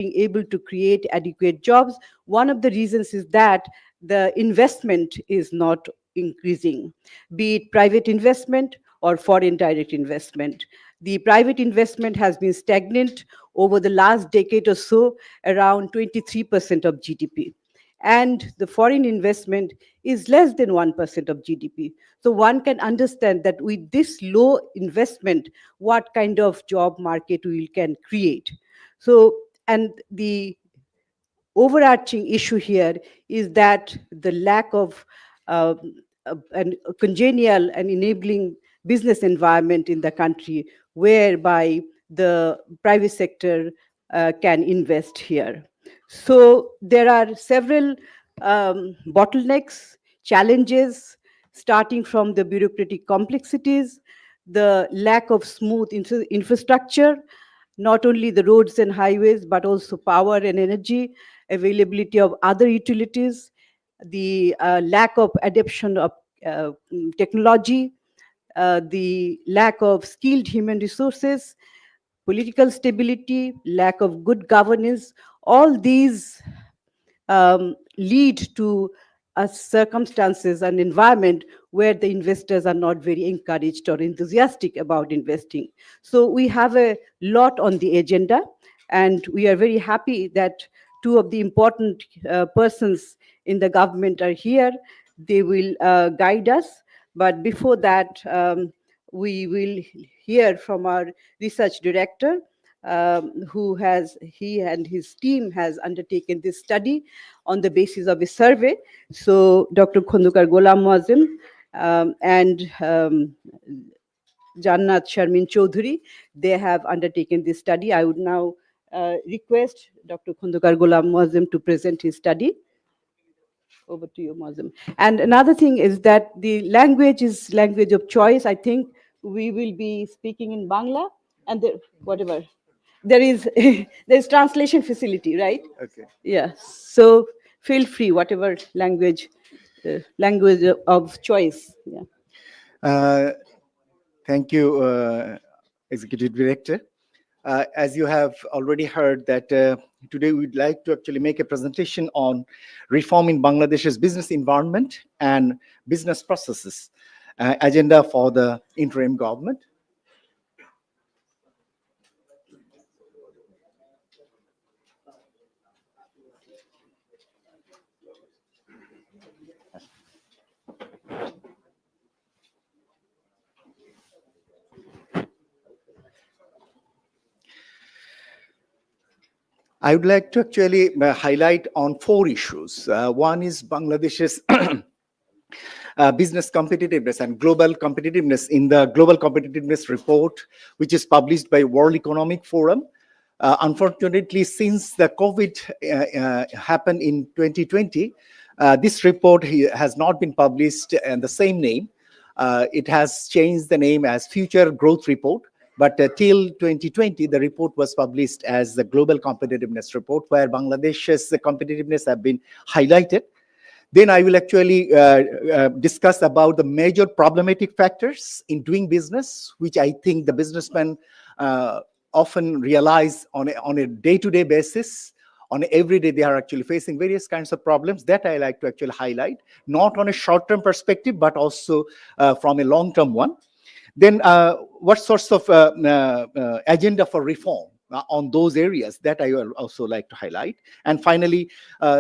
being able to create adequate jobs. One of the reasons is that the investment is not increasing, be it private investment or foreign direct investment. The private investment has been stagnant over the last decade or so, around 23% of GDP. And the foreign investment is less than 1% of GDP. So one can understand that with this low investment, what kind of job market we can create. So, and the overarching issue here is that the lack of a congenial and enabling business environment in the country whereby the private sector can invest here. So there are several bottlenecks, challenges, starting from the bureaucratic complexities, the lack of smooth infrastructure, not only the roads and highways, but also power and energy, availability of other utilities, the lack of adoption of technology, the lack of skilled human resources, political stability, lack of good governance. All these lead to circumstances and environment where the investors are not very encouraged or enthusiastic about investing. So we have a lot on the agenda, and we are very happy that two of the important persons in the government are here. They will guide us. But before that, we will hear from our research director, he and his team has undertaken this study on the basis of a survey. So Dr. Khondukar Ghulam Muazzam and Jannat Sharmin Chaudhary, they have undertaken this study. I would now request Dr. Khondukar Ghulam Muazzam to present his study. Over to you, Muazzam. And another thing is that the language is language of choice. I think we will be speaking in Bangla and whatever. There is there's translation facility, right? Okay. Yeah. So feel free, whatever language of choice. Yeah. Thank you, Executive Director. As you have already heard that today we'd like to actually make a presentation on reform in Bangladesh's business environment and business processes, agenda for the interim government. I would like to actually highlight on 4 issues. One is Bangladesh's business competitiveness and global competitiveness in the Global Competitiveness Report, which is published by World Economic Forum. Unfortunately, since the COVID happened in 2020, this report has not been published in the same name. It has changed the name as Future Growth Report. But till 2020, the report was published as the Global Competitiveness Report, where Bangladesh's competitiveness have been highlighted. Then I will actually discuss about the major problematic factors in doing business, which I think the businessmen often realize on a day-to-day basis. On every day, they are actually facing various kinds of problems that I like to actually highlight, not on a short-term perspective, but also from a long-term one. Then what sorts of agenda for reform on those areas that I will also like to highlight. And finally,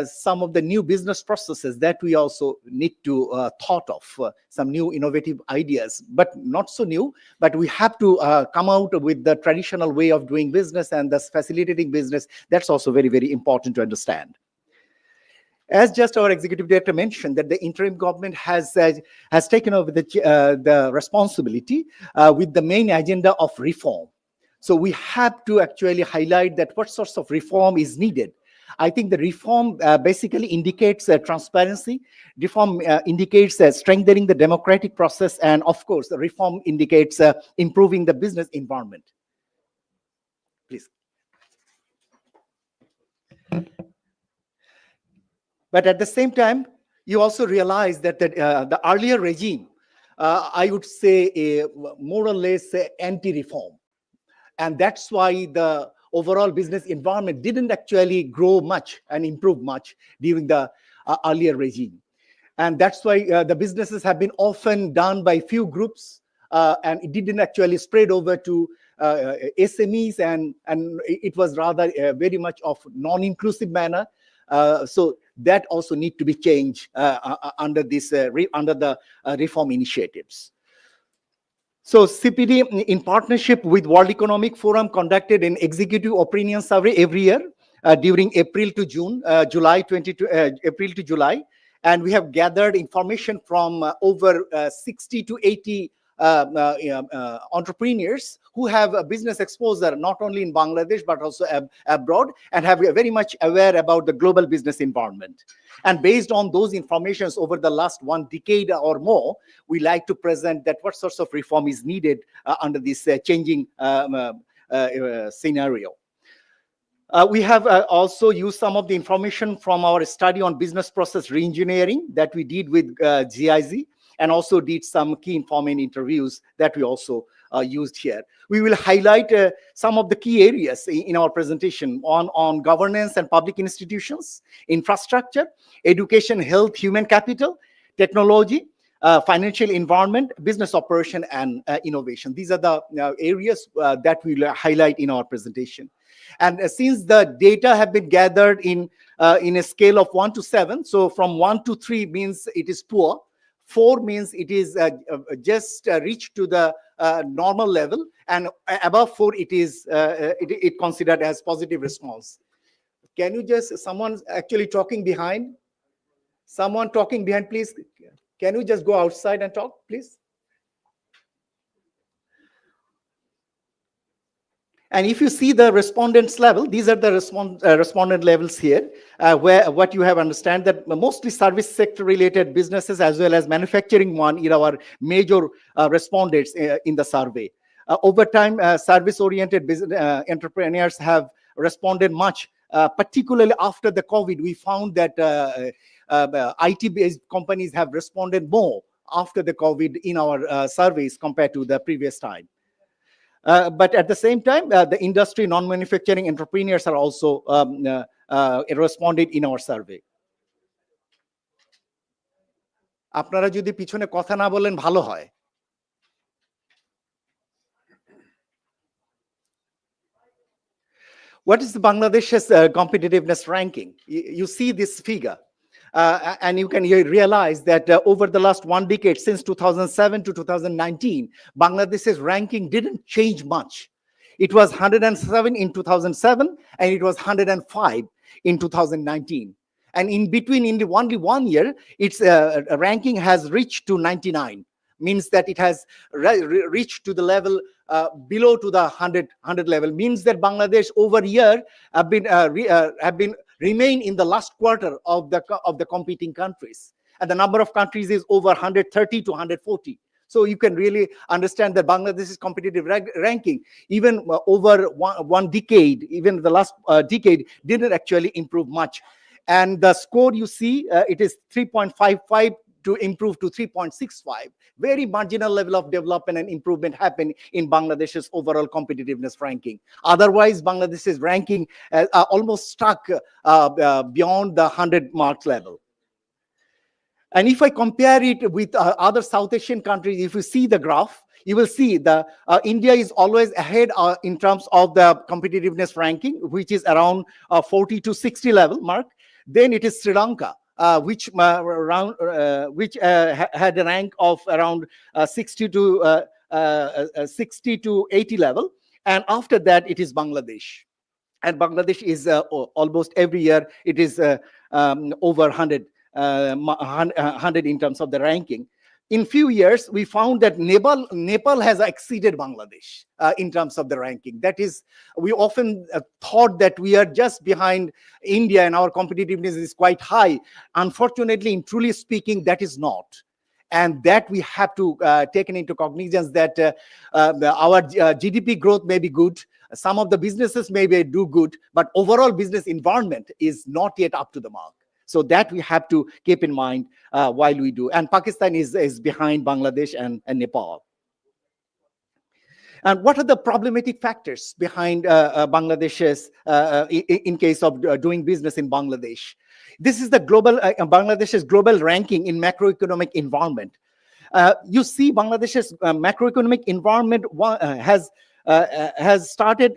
some of the new business processes that we also need to thought of, some new innovative ideas, but not so new, but we have to come out with the traditional way of doing business and thus facilitating business. That's also very, very important to understand. As just our executive director mentioned, that the interim government has taken over the responsibility with the main agenda of reform. So we have to actually highlight that what sorts of reform is needed. I think the reform basically indicates transparency. Reform indicates strengthening the democratic process, and of course, the reform indicates improving the business environment. Please. But at the same time, you also realize that the earlier regime, I would say, more or less anti-reform. And that's why the overall business environment didn't actually grow much and improve much during the earlier regime. And that's why the businesses have been often done by few groups, and it didn't actually spread over to SMEs, and it was rather very much of non-inclusive manner. So that also need to be changed under this under the reform initiatives. So CPD, in partnership with World Economic Forum, conducted an executive opinion survey every year during April to June, April to July, and we have gathered information from over 60 to 80 entrepreneurs who have a business exposure not only in Bangladesh but also abroad, and have very much aware about the global business environment. And based on those informations over the last 1 decade or more, we like to present that what sorts of reform is needed under this changing scenario. We have also used some of the information from our study on business process reengineering that we did with GIZ, and also did some key informant interviews that we also used here. We will highlight some of the key areas in our presentation on governance and public institutions, infrastructure, education, health, human capital, technology, financial environment, business operation, and innovation. These are the areas that we will highlight in our presentation. And since the data have been gathered in a scale of 1 to 7, so from 1 to 3 means it is poor, 4 means it is just reached to the normal level, and above 4 it is it considered as positive response. Can you just, someone's actually talking behind? Someone talking behind, please. Can you just go outside and talk, please? And if you see the respondents level, these are the respondent levels here, where what you have understand that mostly service sector related businesses as well as manufacturing one are our major respondents in the survey. Over time, service oriented business entrepreneurs have responded much, particularly after the COVID. We found that IT based companies have responded more after the COVID in our surveys compared to the previous time. But at the same time, the industry non-manufacturing entrepreneurs are also responded in our survey. আপনারা যদি পিছনে কথা না বলেন ভালো হয়। What is Bangladesh's competitiveness ranking? You see this figure. And you can realize that over the last 1 decade, since 2007 to 2019, Bangladesh's ranking didn't change much. It was 107 in 2007, and it was 105 in 2019. And in between, in the only 1 year, its ranking has reached to 99. Means that it has reached to the level below to the 100 level. Means that Bangladesh over year have been remain in the last quarter of the competing countries, and the number of countries is over 130 to 140. So you can really understand that Bangladesh's competitive ranking, even over one decade, even the last decade, didn't actually improve much. And the score you see, it is 3.55 to improve to 3.65. Very marginal level of development and improvement happened in Bangladesh's overall competitiveness ranking. Otherwise, Bangladesh's ranking almost stuck beyond the 100 marks level. And if I compare it with other South Asian countries, if you see the graph, you will see the India is always ahead in terms of the competitiveness ranking, which is around 40 to 60 level mark. Then it is Sri Lanka, which had a rank of around 60 to 80 level, and after that it is Bangladesh, and Bangladesh is almost every year it is over 100 in terms of the ranking. In few years, we found that Nepal has exceeded Bangladesh in terms of the ranking. That is, we often thought that we are just behind India and our competitiveness is quite high. Unfortunately, in truly speaking, that is not. And that we have to take into cognizance that our GDP growth may be good, some of the businesses may do good, but overall business environment is not yet up to the mark. So that we have to keep in mind while we do. And Pakistan is behind Bangladesh and Nepal. And what are the problematic factors behind Bangladesh's, in case of doing business in Bangladesh? This is the Bangladesh's global ranking in macroeconomic environment. You see, Bangladesh's macroeconomic environment has started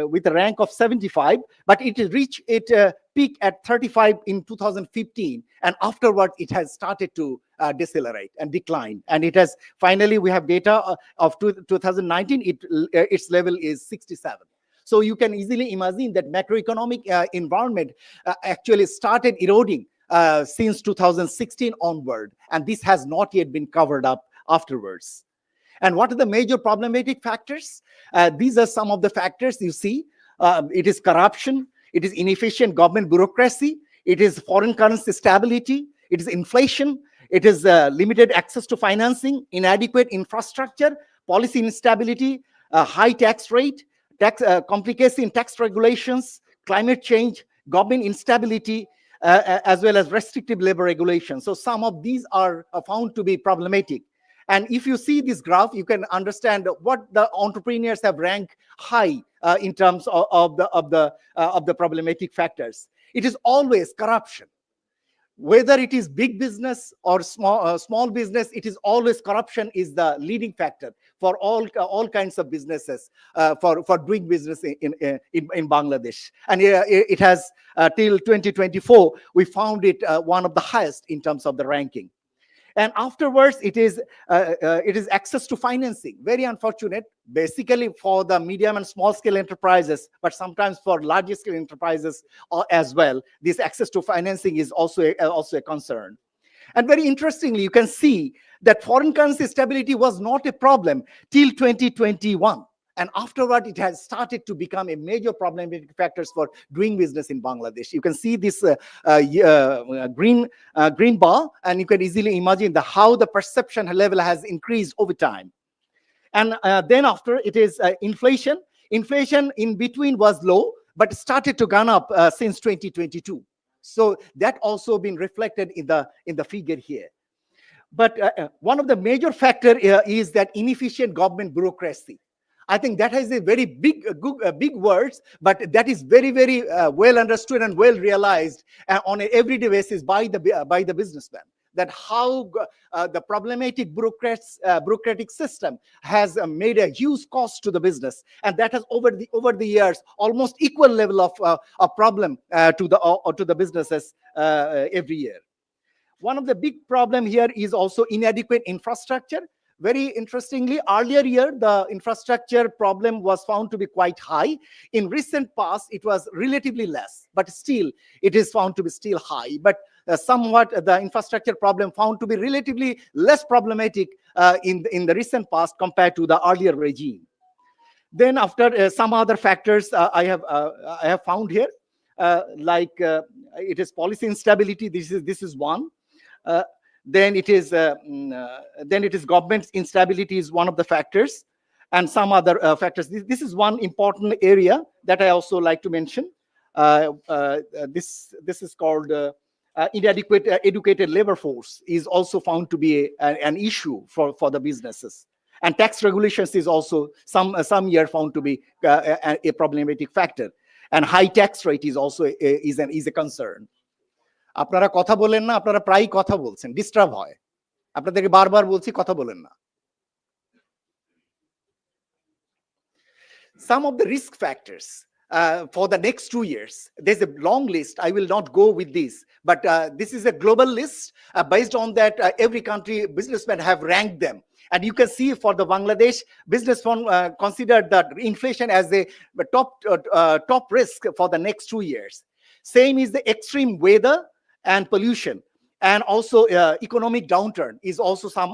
with a rank of 75, but it reached its peak at 35 in 2015, and afterward it has started to decelerate and decline. And it has finally, we have data of 2019, its level is 67. So you can easily imagine that macroeconomic environment actually started eroding since 2016 onward, and this has not yet been covered up afterwards. And what are the major problematic factors? These are some of the factors you see. It is corruption, it is inefficient government bureaucracy, it is foreign currency stability, it is inflation, it is limited access to financing, inadequate infrastructure, policy instability, high tax rate, complicacy in tax regulations, climate change, government instability, as well as restrictive labor regulations. So some of these are found to be problematic. And if you see this graph, you can understand what the entrepreneurs have ranked high in terms of the problematic factors. It is always corruption. Whether it is big business or small business, it is always corruption is the leading factor for all kinds of businesses for doing business in Bangladesh. And it has till 2024, we found it one of the highest in terms of the ranking. And afterwards, it is access to financing. Very unfortunate, basically for the medium and small scale enterprises, but sometimes for larger scale enterprises as well. This access to financing is also a concern. And very interestingly, you can see that foreign currency stability was not a problem till 2021. And afterward, it has started to become a major problematic factors for doing business in Bangladesh. You can see this green bar, and you can easily imagine how the perception level has increased over time. And then after, it is inflation. Inflation in between was low, but started to gone up since 2022. So that also been reflected in the figure here. But one of the major factor is that inefficient government bureaucracy. I think that has a very big words, but that is very, very well understood and well realized on an everyday basis by the businessman. That how the problematic bureaucratic system has made a huge cost to the business, and that has over the years almost equal level of a problem to the businesses every year. One of the big problem here is also inadequate infrastructure. Very interestingly, earlier year, the infrastructure problem was found to be quite high. In recent past, it was relatively less, but still, it is found to be still high. But somewhat the infrastructure problem found to be relatively less problematic in the recent past compared to the earlier regime. Then after some other factors I have found here, like it is policy instability. This is one. Then it is government instability is one of the factors, and some other factors. This is one important area that I also like to mention. This is called inadequate educated labor force is also found to be an issue for the businesses, and tax regulations is also some year found to be a problematic factor, and high tax rate is also is a concern. আপনারা কথা বলেন না, আপনারা প্রায়ই কথা বলছেন, disturb হয়, আপনাদেরকে বারবার বলছি কথা বলেন না। Some of the risk factors for the next 2 years, there's a long list. I will not go with this, but this is a global list. Based on that, every country businessmen have ranked them, and you can see for the Bangladesh business fund considered that inflation as a top risk for the next 2 years. Same is the extreme weather and pollution, and also economic downturn is also some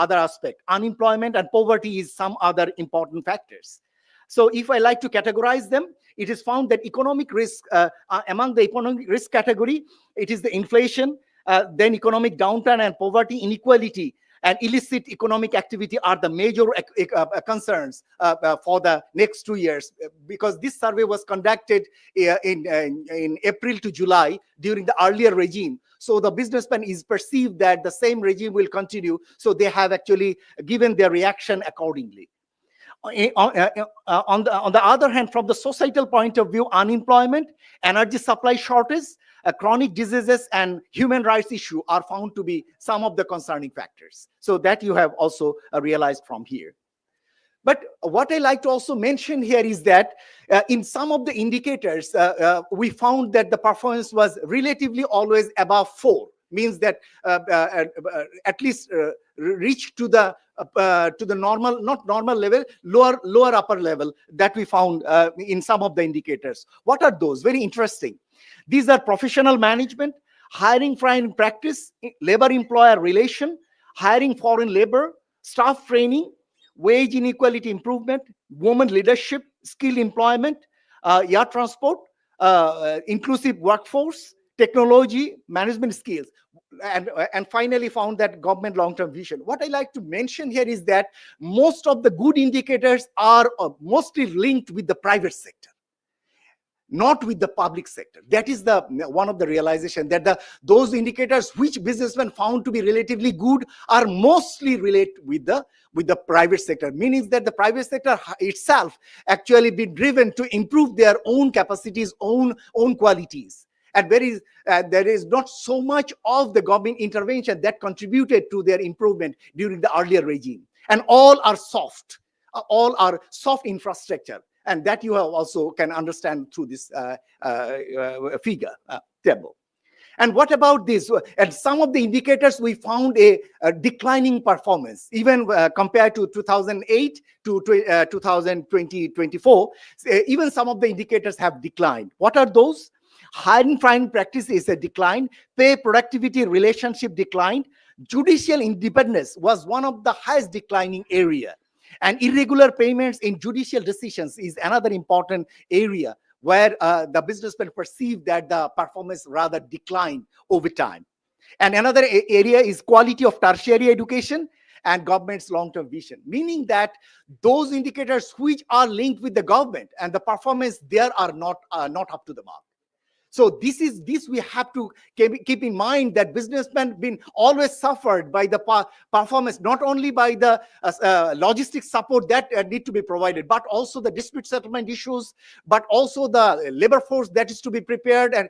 other aspect. Unemployment and poverty is some other important factors. So if I like to categorize them, it is found that economic risk, among the economic risk category, it is the inflation, then economic downturn and poverty, inequality, and illicit economic activity are the major concerns for the next 2 years, because this survey was conducted in April to July during the earlier regime. So the businessman is perceived that the same regime will continue, so they have actually given their reaction accordingly. On the other hand, from the societal point of view, unemployment, energy supply shortage, chronic diseases, and human rights issue are found to be some of the concerning factors. So that you have also realized from here. But what I like to also mention here is that in some of the indicators, we found that the performance was relatively always above 4, means that at least reach to the normal, not normal level, lower upper level that we found in some of the indicators. What are those? Very interesting. These are professional management, hiring foreign practice, labor employer relation, hiring foreign labor, staff training, wage inequality improvement, women leadership, skilled employment, air transport, inclusive workforce, technology, management skills, and finally found that government long-term vision. What I like to mention here is that most of the good indicators are mostly linked with the private sector, not with the public sector. That is the one of the realization, that those indicators which businessmen found to be relatively good are mostly related with the private sector, meaning that the private sector itself actually been driven to improve their own capacities, own qualities. And there is not so much of the government intervention that contributed to their improvement during the earlier regime. And all are soft infrastructure. And that you have also can understand through this figure table. And what about this? And some of the indicators, we found a declining performance, even compared to 2008 to 2024. Even some of the indicators have declined. What are those? Hiring foreign practice is a decline. Pay productivity relationship declined. Judicial independence was one of the highest declining area. And irregular payments in judicial decisions is another important area where the businessmen perceive that the performance rather declined over time. And another area is quality of tertiary education and government's long-term vision, meaning that those indicators which are linked with the government and the performance there are not up to the mark. So this we have to keep in mind, that businessmen been always suffered by the performance, not only by the logistics support that need to be provided, but also the dispute settlement issues, but also the labor force that is to be prepared and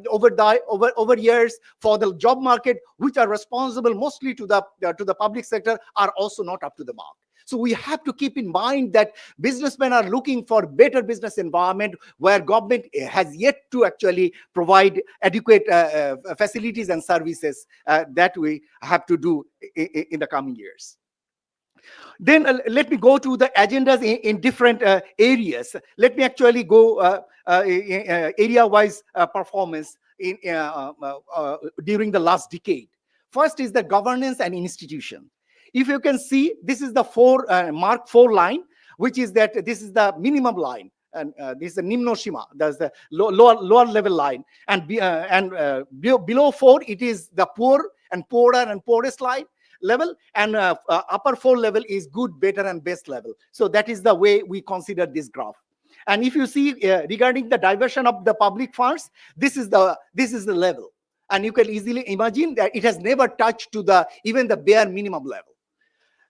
over years for the job market, which are responsible mostly to the public sector, are also not up to the mark. So we have to keep in mind that businessmen are looking for better business environment where government has yet to actually provide adequate facilities and services that we have to do in the coming years. Then let me go to the agendas in different areas. Let me actually go area-wise performance during the last decade. First is the governance and institution. If you can see, this is the Mark 4 line, which is that this is the minimum line, and this is the Nimnoshima, that's the lower level line, and below 4 it is the poor and poorer and poorest line level, and upper 4 level is good, better, and best level. So that is the way we consider this graph. And if you see regarding the diversion of the public funds, this is the level, and you can easily imagine that it has never touched to even the bare minimum level.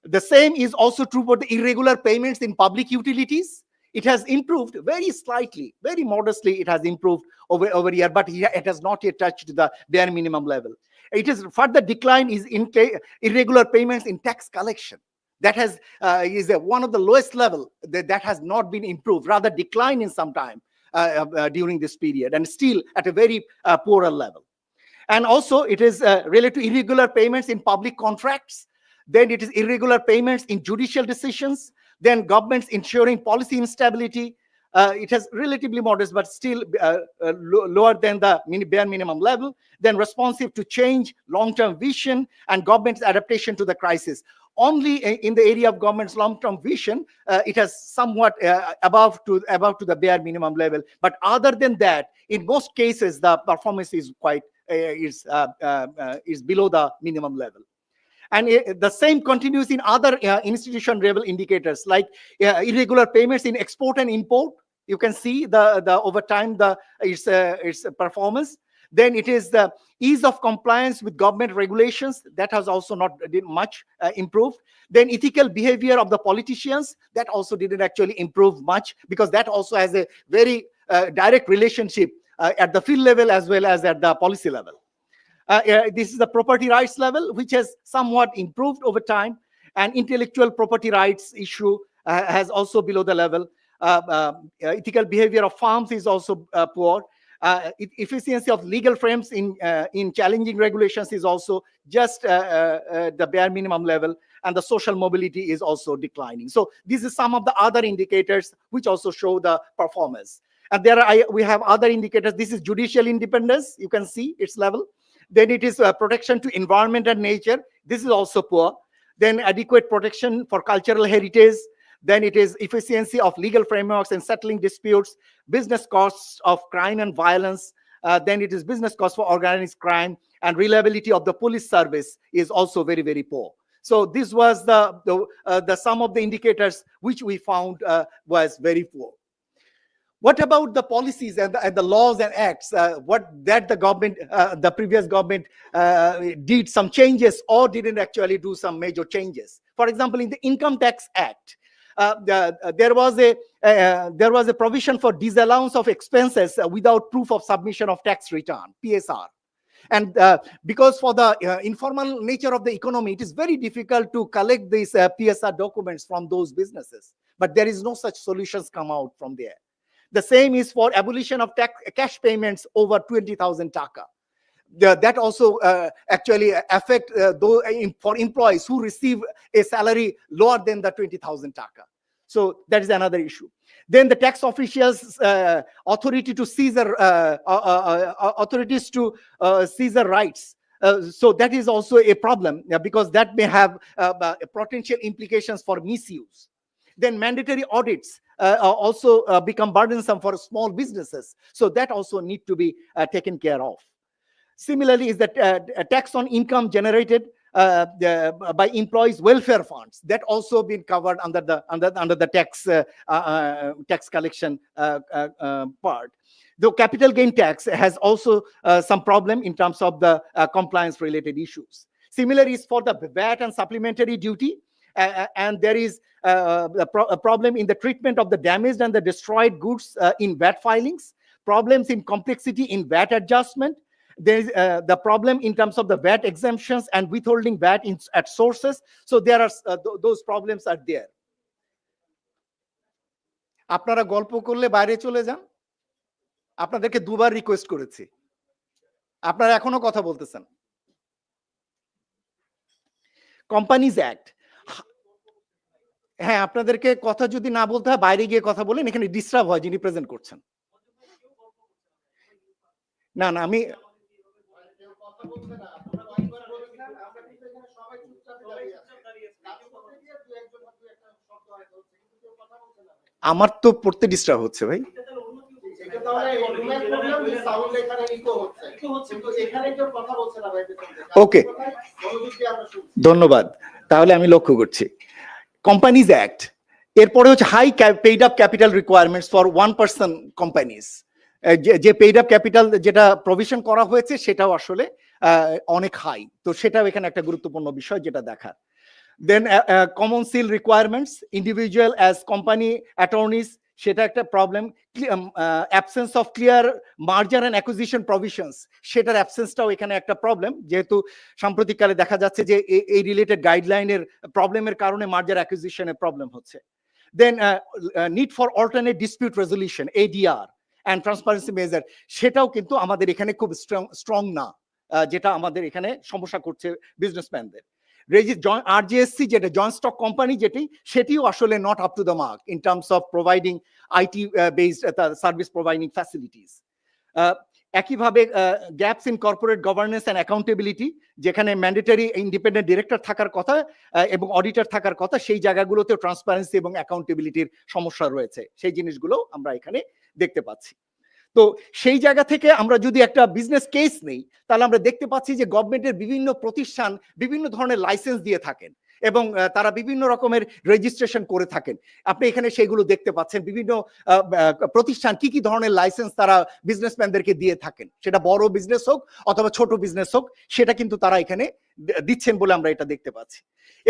The same is also true for the irregular payments in public utilities. It has improved very slightly, very modestly. It has improved over here, but it has not yet touched the bare minimum level. It is further decline is in irregular payments in tax collection. That is one of the lowest level that has not been improved, rather decline in some time during this period, and still at a very poorer level. And also it is related to irregular payments in public contracts. Then it is irregular payments in judicial decisions. Then governments ensuring policy instability. It has relatively modest, but still lower than the bare minimum level. Then responsive to change, long-term vision, and government's adaptation to the crisis. Only in the area of government's long-term vision, it has somewhat above to the bare minimum level. But other than that, in most cases, the performance is is below the minimum level. And the same continues in other institution level indicators, like irregular payments in export and import. You can see the over time its performance. Then it is the ease of compliance with government regulations. That has also not did much improved. Then ethical behavior of the politicians, that also didn't actually improve much, because that also has a very direct relationship at the field level as well as at the policy level. This is the property rights level, which has somewhat improved over time, and intellectual property rights issue has also below the level. Ethical behavior of firms is also poor. Efficiency of legal frames in challenging regulations is also just the bare minimum level, and the social mobility is also declining. So this is some of the other indicators which also show the performance. And we have other indicators. This is judicial independence. You can see its level. Then it is protection to environment and nature. This is also poor. Then adequate protection for cultural heritage. Then it is efficiency of legal frameworks and settling disputes, business costs of crime and violence. Then it is business costs for organized crime, and reliability of the police service is also very, very poor. So this was the sum of the indicators which we found was very poor. What about the policies and the laws and acts? What that the government, the previous government did some changes or didn't actually do some major changes? For example, in the Income Tax Act, there was a provision for disallowance of expenses without proof of submission of tax return, PSR. And because for the informal nature of the economy, it is very difficult to collect these PSR documents from those businesses. But there is no such solutions come out from there. The same is for abolition of cash payments over 20,000 taka. That also actually affect for employees who receive a salary lower than the 20,000 taka. So that is another issue. Then the tax officials' authority to seize authorities to seize rights. So that is also a problem, because that may have potential implications for misuse. Then mandatory audits also become burdensome for small businesses. So that also need to be taken care of. Similarly, is that tax on income generated by employees' welfare funds, that also been covered under the tax collection part. Though capital gain tax has also some problem in terms of the compliance related issues. Similar is for the VAT and supplementary duty. And there is a problem in the treatment of the damaged and the destroyed goods in VAT filings, problems in complexity in VAT adjustment. There is the problem in terms of the VAT exemptions and withholding VAT at sources. So there are those problems are there. আপনারা গল্প করলে বাইরে চলে যান, আপনাদেরকে দুবার request করেছি, আপনারা এখনো কথা বলতেছেন। কোম্পানিজ অ্যাক্ট, হ্যাঁ, আপনাদেরকে কথা যদি না বলতে হয় বাইরে গিয়ে কথা বলেন, এখানে ডিস্টার্ব হয় যিনি প্রেজেন্ট করছেন। না না, আমি আমার তো পড়তে ডিস্টার্ব হচ্ছে ভাই। ওকে, ধন্যবাদ। তাহলে আমি লক্ষ্য করছি। কোম্পানিজ অ্যাক্ট, এরপরে হচ্ছে high paid up capital requirements for 1 person companies. যে পেইড আপ ক্যাপিটাল যেটা প্রভিশন করা হয়েছে সেটাও আসলে অনেক হাই। তো সেটাও এখানে একটা গুরুত্বপূর্ণ বিষয় যেটা দেখার। Then common seal requirements, individual as company attorneys, সেটা একটা problem. Absence of clear merger and acquisition provisions, সেটার অ্যাবসেন্সটাও এখানে একটা প্রবলেম, যেহেতু সাম্প্রতিককালে দেখা যাচ্ছে যে এই রিলেটেড গাইডলাইনের প্রবলেমের কারণে মার্জার অ্যাকুইজিশনের প্রবলেম হচ্ছে। Then need for alternate dispute resolution, ADR and transparency measure, সেটাও কিন্তু আমাদের এখানে খুব স্ট্রং না, যেটা আমাদের এখানে সমস্যা করছে বিজনেসম্যানদের। RJSC যেটা জয়েন্ট স্টক কোম্পানি, সেটিও আসলে not up to the mark in terms of providing IT based service providing facilities. একইভাবে gaps in corporate governance and accountability, যেখানে ম্যান্ডেটরি ইন্ডিপেন্ডেন্ট ডিরেক্টর থাকার কথা এবং অডিটর থাকার কথা, সেই জায়গাগুলোতেও ট্রান্সপারেন্সি এবং অ্যাকাউন্টেবিলিটির সমস্যা রয়েছে, সেই জিনিসগুলো আমরা এখানে দেখতে পাচ্ছি। তো সেই জায়গা থেকে আমরা যদি একটা বিজনেস কেস নেই, তাহলে আমরা দেখতে পাচ্ছি যে গভর্নমেন্টের বিভিন্ন প্রতিষ্ঠান বিভিন্ন ধরনের লাইসেন্স দিয়ে থাকেন এবং তারা বিভিন্ন রকমের রেজিস্ট্রেশন করে থাকেন। আপনি এখানে সেগুলো দেখতে পাচ্ছেন, বিভিন্ন প্রতিষ্ঠান কি কি ধরনের লাইসেন্স তারা বিজনেসম্যানদেরকে দিয়ে থাকেন, সেটা বড় বিজনেস হোক অথবা ছোট বিজনেস হোক, সেটা কিন্তু তারা এখানে দিচ্ছেন বলে আমরা এটা দেখতে পাচ্ছি।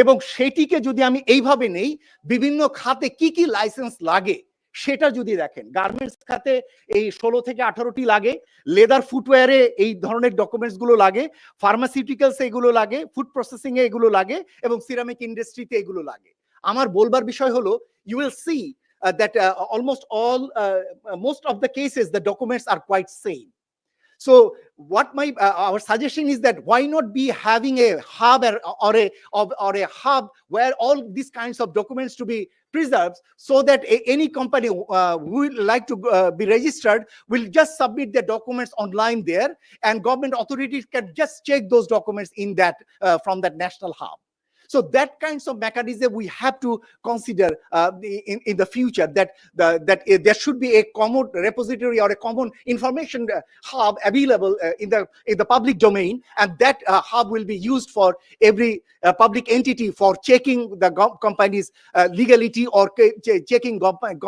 এবং সেটিকে যদি আমি এইভাবে নেই, বিভিন্ন খাতে কি কি লাইসেন্স লাগে সেটা যদি দেখেন, গার্মেন্টস খাতে এই 16 থেকে 18টি লাগে, লেদার ফুটওয়্যারে এই ধরনের ডকুমেন্টস গুলো লাগে, ফার্মাসিউটিক্যালস এগুলো লাগে, ফুড প্রসেসিং এ এগুলো লাগে, এবং সিরামিক ইন্ডাস্ট্রিতে এগুলো লাগে। আমার বলবার বিষয় হলো, you will see that almost all most of the cases the documents are quite same. So what our suggestion is that why not be having a hub or a hub where all these kinds of documents to be preserved, so that any company who would like to be registered will just submit their documents online there, and government authorities can just check those documents in that from that national hub. So that kinds of mechanism we have to consider in the future, that there should be a common repository or a common information hub available in the public domain, and that hub will be used for every public entity for checking the company's legality, or checking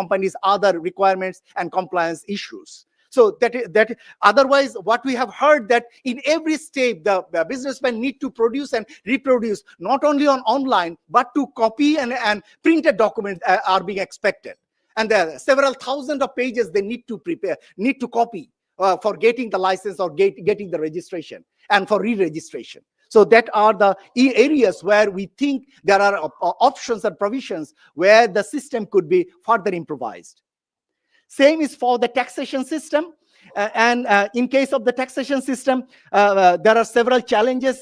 companies' other requirements and compliance issues. So that otherwise, what we have heard, that in every step the businessmen need to produce and reproduce, not only on online but to copy and printed documents are being expected, and there are several thousand of pages they need to copy for getting the license or getting the registration and for re-registration. So that are the areas where we think there are options and provisions where the system could be further improvised. Same is for the taxation system. And in case of the taxation system, there are several challenges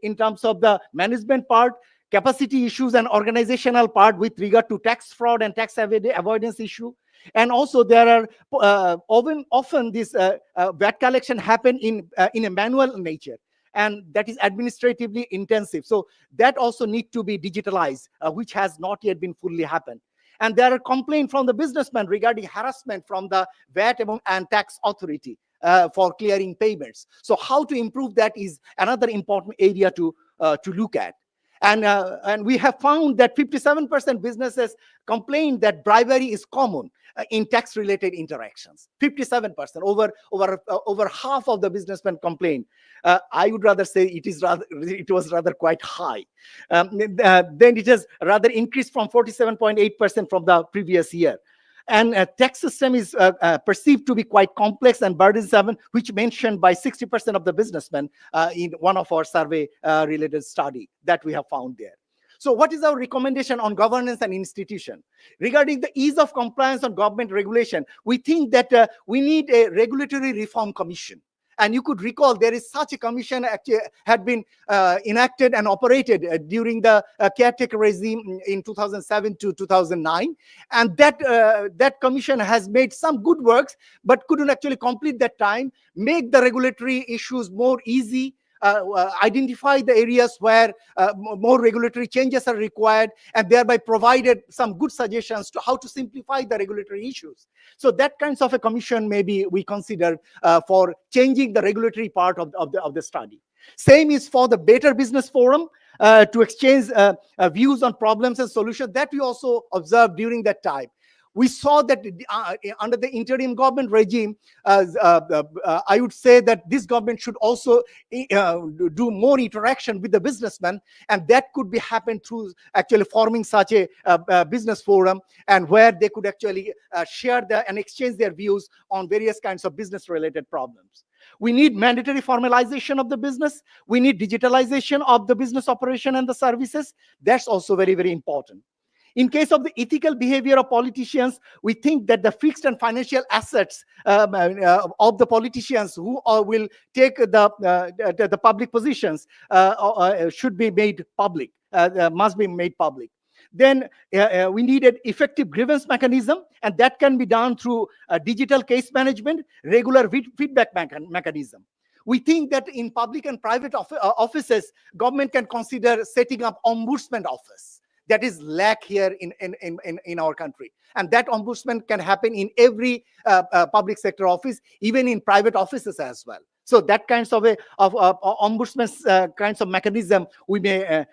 in terms of the management part, capacity issues, and organizational part with regard to tax fraud and tax avoidance issue. And also there are often this VAT collection happen in a manual nature, and that is administratively intensive. So that also need to be digitalized, which has not yet been fully happened. And there are complaints from the businessmen regarding harassment from the VAT and tax authority for clearing payments. So how to improve that is another important area to look at. And we have found that 57% businesses complain that bribery is common in tax-related interactions. 57%, over half of the businessmen complain. I would rather say it was rather quite high. Then it has rather increased from 47.8% from the previous year. And tax system is perceived to be quite complex and burdensome, which mentioned by 60% of the businessmen in one of our survey related study that we have found there. So what is our recommendation on governance and institution? Regarding the ease of compliance on government regulation, we think that we need a regulatory reform commission. And you could recall there is such a commission actually had been enacted and operated during the caretaker regime in 2007 to 2009. And that commission has made some good works, but couldn't actually complete that time, make the regulatory issues more easy, identify the areas where more regulatory changes are required, and thereby provided some good suggestions to how to simplify the regulatory issues. So that kinds of a commission maybe we consider for changing the regulatory part of the study. Same is for the Better Business Forum to exchange views on problems and solutions that we also observed during that time. We saw that under the interim government regime, I would say that this government should also do more interaction with the businessmen, and that could be happen through actually forming such a business forum, and where they could actually share and exchange their views on various kinds of business related problems. We need mandatory formalization of the business. We need digitalization of the business operation and the services. That's also very, very important. In case of the ethical behavior of politicians, we think that the fixed and financial assets of the politicians who will take the public positions should be made public, must be made public. Then we need an effective grievance mechanism, and that can be done through digital case management, regular feedback mechanism. We think that in public and private offices, government can consider setting up ombudsman office. that is lack here in our country. And that ombudsman can happen in every public sector office, even in private offices as well. So that kinds of ombudsman kinds of mechanism we may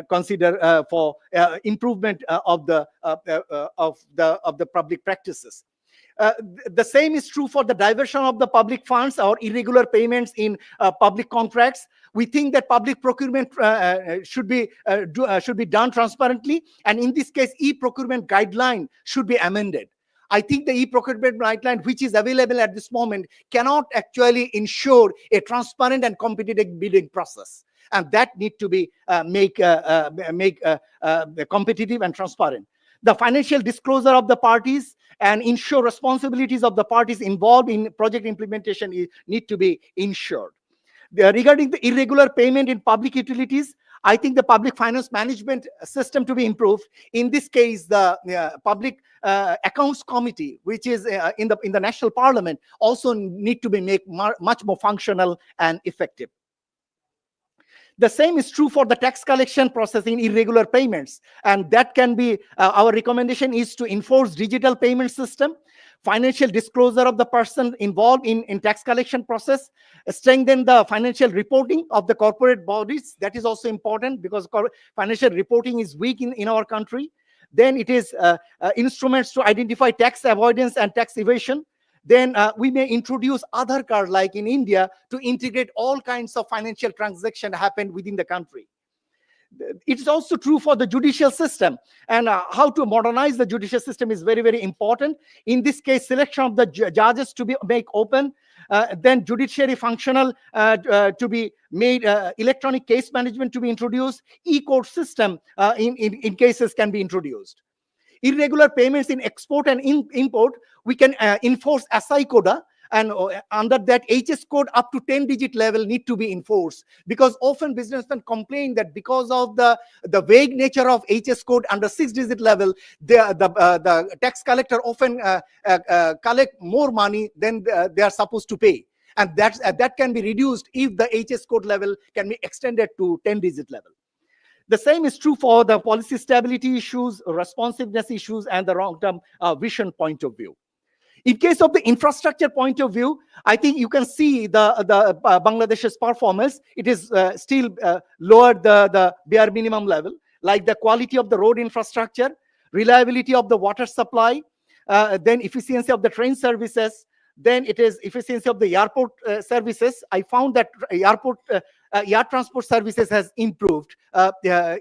consider for improvement of the public practices. The same is true for the diversion of the public funds or irregular payments in public contracts. We think that public procurement should be done transparently, and in this case, e-procurement guideline should be amended. I think the e-procurement guideline, which is available at this moment, cannot actually ensure a transparent and competitive bidding process, and that need to be make competitive and transparent. The financial disclosure of the parties and ensure responsibilities of the parties involved in project implementation need to be ensured. Regarding the irregular payment in public utilities, I think the public finance management system to be improved. In this case, the public accounts committee, which is in the national parliament, also need to be made much more functional and effective. The same is true for the tax collection process in irregular payments, and that can be our recommendation is to enforce digital payment system, financial disclosure of the person involved in tax collection process, strengthen the financial reporting of the corporate bodies. That is also important because financial reporting is weak in our country. Then it is instruments to identify tax avoidance and tax evasion. Then we may introduce Aadhaar card like in India to integrate all kinds of financial transactions happen within the country. It's also true for the judicial system, and how to modernize the judicial system is very, very important. In this case, selection of the judges to be make open, then judiciary functional to be made, electronic case management to be introduced, e-court system in cases can be introduced. Irregular payments in export and import, we can enforce SI quota, and under that HS code up to 10-digit level need to be enforced, because often businessmen complain that because of the vague nature of HS code under 6-digit level, the tax collector often collect more money than they are supposed to pay, and that can be reduced if the HS code level can be extended to 10-digit level. The same is true for the policy stability issues, responsiveness issues, and the long-term vision point of view. In case of the infrastructure point of view, I think you can see the Bangladesh's performance. It is still lower the bare minimum level, like the quality of the road infrastructure, reliability of the water supply, then efficiency of the train services, then it is efficiency of the airport services. I found that air transport services has improved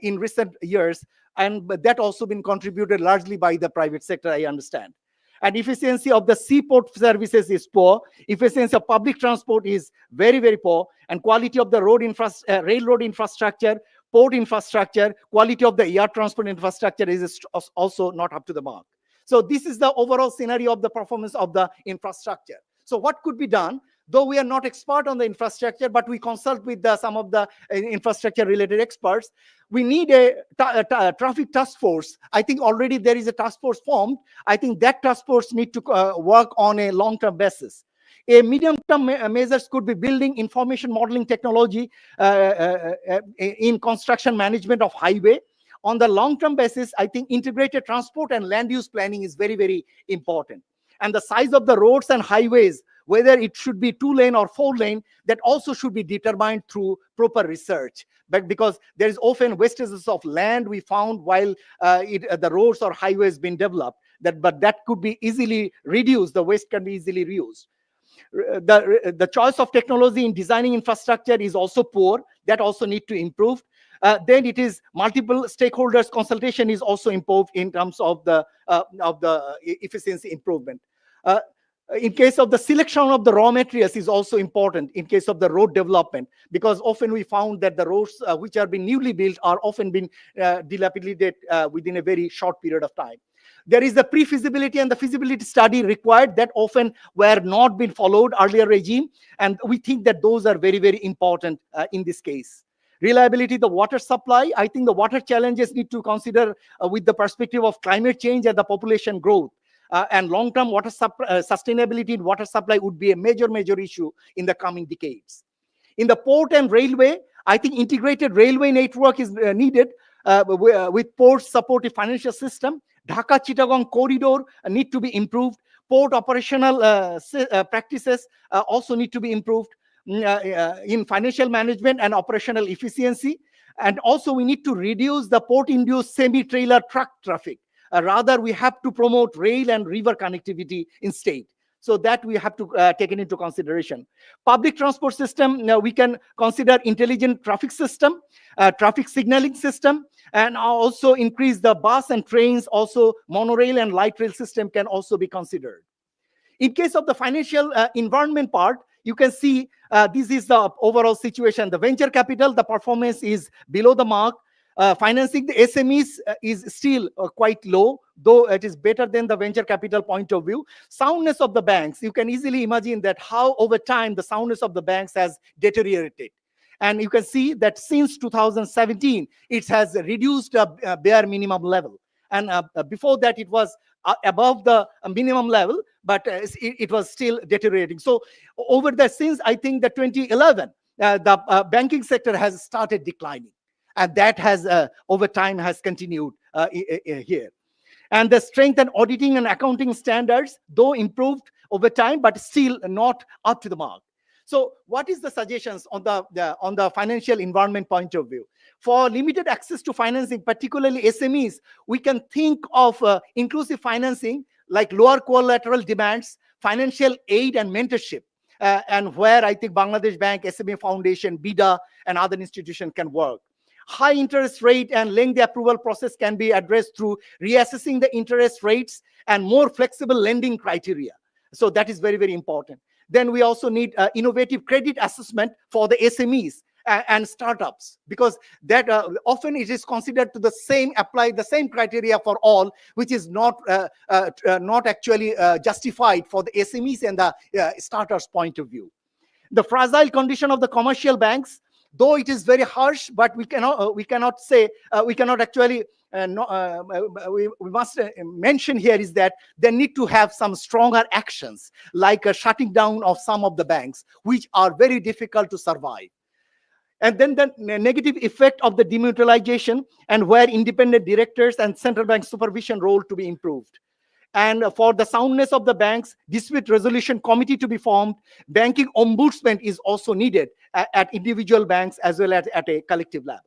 in recent years, and that also been contributed largely by the private sector, I understand. And efficiency of the seaport services is poor. Efficiency of public transport is very, very poor. And quality of the railroad infrastructure, port infrastructure, quality of the air transport infrastructure is also not up to the mark. So this is the overall scenario of the performance of the infrastructure. So what could be done? Though we are not expert on the infrastructure, but we consult with some of the infrastructure related experts. We need a traffic task force. I think already there is a task force formed. I think that task force need to work on a long-term basis. A medium-term measures could be building information modeling technology in construction management of highway. On the long-term basis, I think integrated transport and land use planning is very, very important. And the size of the roads and highways, whether it should be 2-lane or 4-lane, that also should be determined through proper research. But because there is often wastages of land we found while the roads or highways been developed, but that could be easily reduced. The waste can be easily reused. The choice of technology in designing infrastructure is also poor. That also need to improve. Then it is multiple stakeholders consultation is also improved in terms of the efficiency improvement. In case of the selection of the raw materials is also important in case of the road development, because often we found that the roads which are being newly built are often been dilapidated within a very short period of time. There is the pre-feasibility and the feasibility study required that often were not been followed earlier regime, and we think that those are very, very important in this case. Reliability, the water supply. I think the water challenges need to consider with the perspective of climate change and the population growth. And long-term water sustainability in water supply would be a major issue in the coming decades. In the port and railway, I think integrated railway network is needed. with port supportive financial system. Dhaka Chittagong corridor need to be improved. Port operational practices also need to be improved in financial management and operational efficiency. And also we need to reduce the port-induced semi-trailer truck traffic. Rather, we have to promote rail and river connectivity instead. So that we have to take it into consideration. Public transport system, we can consider intelligent traffic system, traffic signaling system, and also increase the bus and trains. Also, monorail and light rail system can also be considered. In case of the financial environment part, you can see this is the overall situation. The venture capital, the performance is below the mark. Financing the SMEs is still quite low, though it is better than the venture capital point of view. Soundness of the banks, you can easily imagine that how over time the soundness of the banks has deteriorated. And you can see that since 2017, it has reduced a bare minimum level. And before that, it was above the minimum level, but it was still deteriorating. So over the since I think the 2011, the banking sector has started declining, and that has over time has continued here. And the strength and auditing and accounting standards, though improved over time, but still not up to the mark. So what is the suggestions on the financial environment point of view? For limited access to financing, particularly SMEs, we can think of inclusive financing like lower collateral demands, financial aid and mentorship, and where I think Bangladesh Bank, SME Foundation, BIDA, and other institutions can work. High interest rate and lengthy approval process can be addressed through reassessing the interest rates and more flexible lending criteria. So that is very, very important. Then we also need innovative credit assessment for the SMEs and startups, because that often it is considered to apply the same criteria for all, which is not actually justified for the SMEs and the startups point of view. The fragile condition of the commercial banks, though it is very harsh, but we cannot say we cannot actually we must mention here is that they need to have some stronger actions, like a shutting down of some of the banks, which are very difficult to survive. And then the negative effect of the demutualization, and where independent directors and central bank supervision role to be improved. And for the soundness of the banks, dispute resolution committee to be formed. Banking ombudsman is also needed at individual banks as well as at a collective level.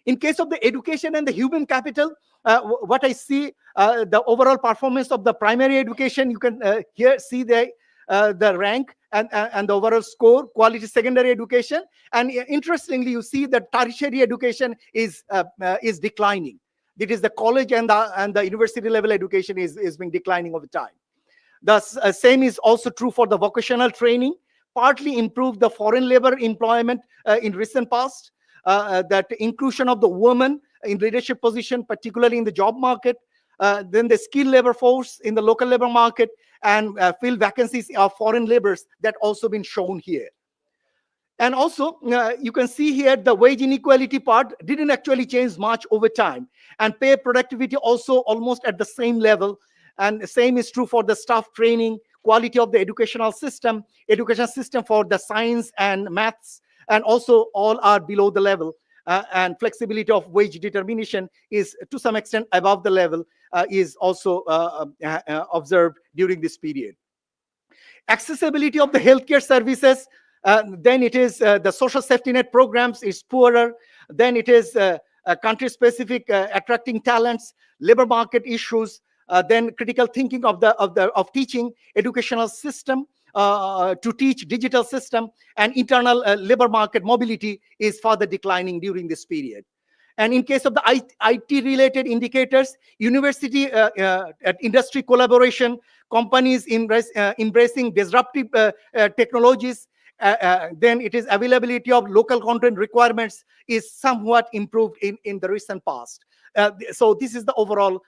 In case of the education and the human capital, what I see, the overall performance of the primary education, you can here see the rank and the overall score, quality secondary education. And interestingly, you see that tertiary education is declining. It is the college and the university level education is being declining over time. The same is also true for the vocational training, partly improved the foreign labor employment in recent past. That inclusion of the women in leadership position, particularly in the job market, then the skilled labor force in the local labor market, and fill vacancies of foreign laborers that also been shown here. And also, you can see here the wage inequality part didn't actually change much over time, and pay productivity also almost at the same level. And the same is true for the staff training, quality of the education system for the science and maths, and also all are below the level. And flexibility of wage determination is to some extent above the level, is also observed during this period. Accessibility of the healthcare services, then it is the social safety net programs is poorer. Then it is country specific attracting talents, labor market issues, then critical thinking of teaching, educational system to teach, digital system, and internal labor market mobility is further declining during this period. And in case of the IT related indicators, university industry collaboration, companies embracing disruptive technologies, then it is availability of local content requirements is somewhat improved in the recent past. So this is the overall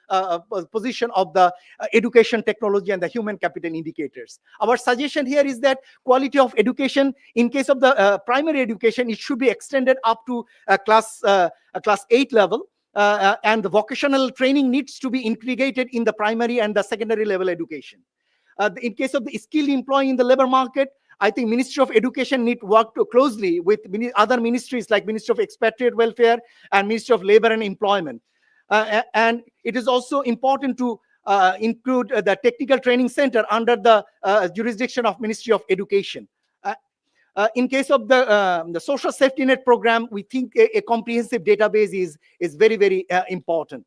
position of the education, technology, and the human capital indicators. Our suggestion here is that quality of education, in case of the primary education, it should be extended up to class 8 level. And the vocational training needs to be integrated in the primary and the secondary level education. In case of the skilled employee in the labor market, I think Ministry of Education need to work closely with other ministries like Ministry of Expatriate Welfare and Ministry of Labor and Employment. And it is also important to include the Technical Training Center under the jurisdiction of Ministry of Education. In case of the social safety net program, we think a comprehensive database is very, very important.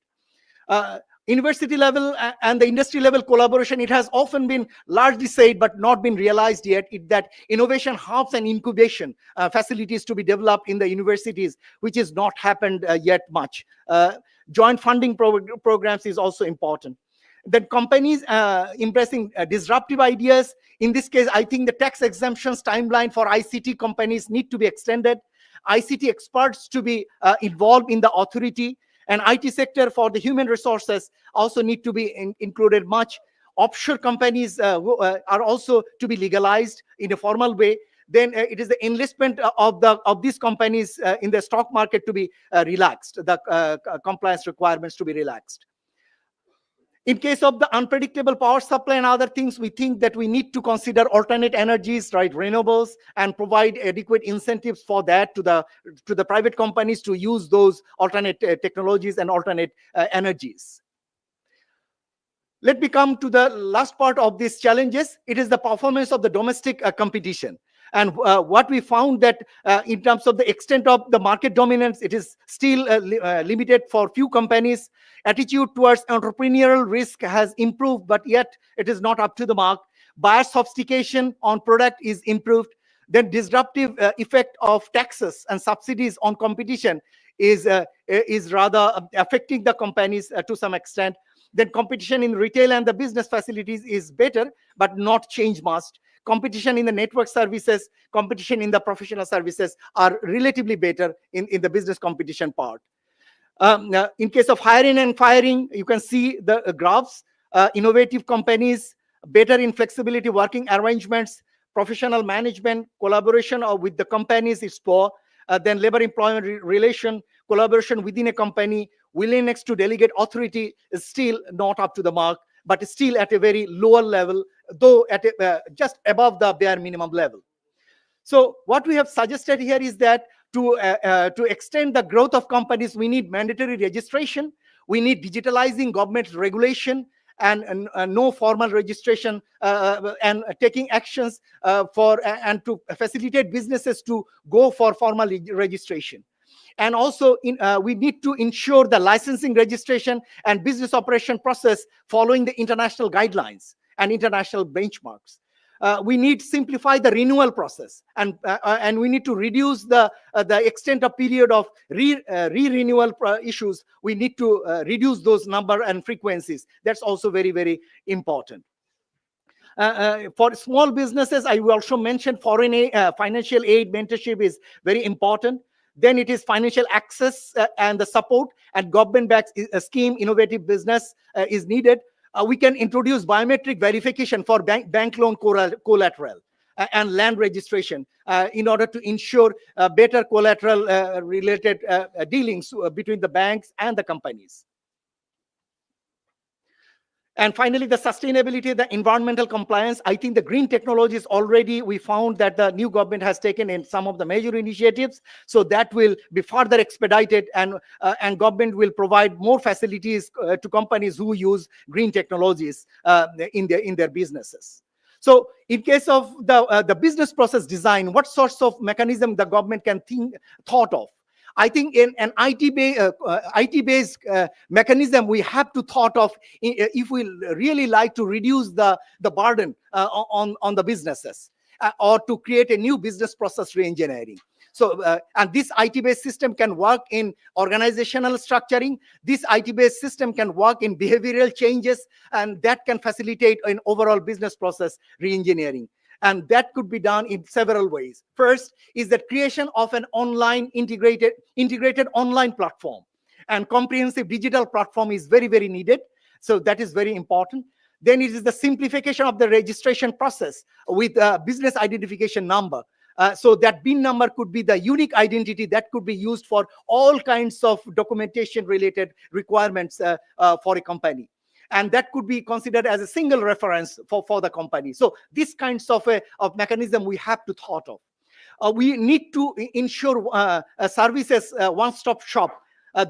University level and the industry level collaboration, it has often been largely said but not been realized yet, that innovation hubs and incubation facilities to be developed in the universities, which has not happened yet much. Joint funding programs is also important. Then companies embracing disruptive ideas. In this case, I think the tax exemptions timeline for ICT companies need to be extended. ICT experts to be involved in the authority, and IT sector for the human resources also need to be included much. Offshore companies are also to be legalized in a formal way. Then it is the enlistment of these companies in the stock market to be relaxed, the compliance requirements to be relaxed. In case of the unpredictable power supply and other things, we think that we need to consider alternate energies, right, renewables, and provide adequate incentives for that to the private companies to use those alternate technologies and alternate energies. Let me come to the last part of these challenges. It is the performance of the domestic competition. And what we found that in terms of the extent of the market dominance, it is still limited for few companies. Attitude towards entrepreneurial risk has improved, but yet it is not up to the mark. Buyer sophistication on product is improved. Then disruptive effect of taxes and subsidies on competition is rather affecting the companies to some extent. Then competition in retail and the business facilities is better, but not change much. Competition in the network services, competition in the professional services are relatively better in the business competition part. In case of hiring and firing, you can see the graphs. Innovative companies, better in flexibility working arrangements, professional management, collaboration with the companies is poor. Then labor employment relation, collaboration within a company, willingness to delegate authority is still not up to the mark, but still at a very lower level, though at just above the bare minimum level. So what we have suggested here is that to extend the growth of companies, we need mandatory registration, we need digitalizing government regulation, and no formal registration, and taking actions and to facilitate businesses to go for formal registration. And also we need to ensure the licensing, registration, and business operation process following the international guidelines and international benchmarks. We need to simplify the renewal process, and we need to reduce the extent of period of re-renewal issues. We need to reduce those number and frequencies. That's also very, very important. For small businesses, I will also mention foreign financial aid mentorship is very important. Then it is financial access and the support, and government-backed scheme innovative business is needed. We can introduce biometric verification for bank loan collateral and land registration in order to ensure better collateral related dealings between the banks and the companies. And finally, the sustainability, the environmental compliance. I think the green technologies already, we found that the new government has taken in some of the major initiatives. So that will be further expedited, and government will provide more facilities to companies who use green technologies in their businesses. So in case of the business process design, what sorts of mechanism the government can thought of? I think in an IT-based mechanism, we have to thought of, if we really like to reduce the burden on the businesses, or to create a new business process re-engineering. So, and this IT-based system can work in organizational structuring. This IT-based system can work in behavioral changes, and that can facilitate an overall business process re-engineering. And that could be done in several ways. First is the creation of an online integrated online platform, and comprehensive digital platform is very, very needed. So that is very important. Then it is the simplification of the registration process with a business identification number. So that BIN number could be the unique identity that could be used for all kinds of documentation related requirements for a company. and that could be considered as a single reference for the company. So these kinds of mechanism we have to thought of. We need to ensure services one-stop shop.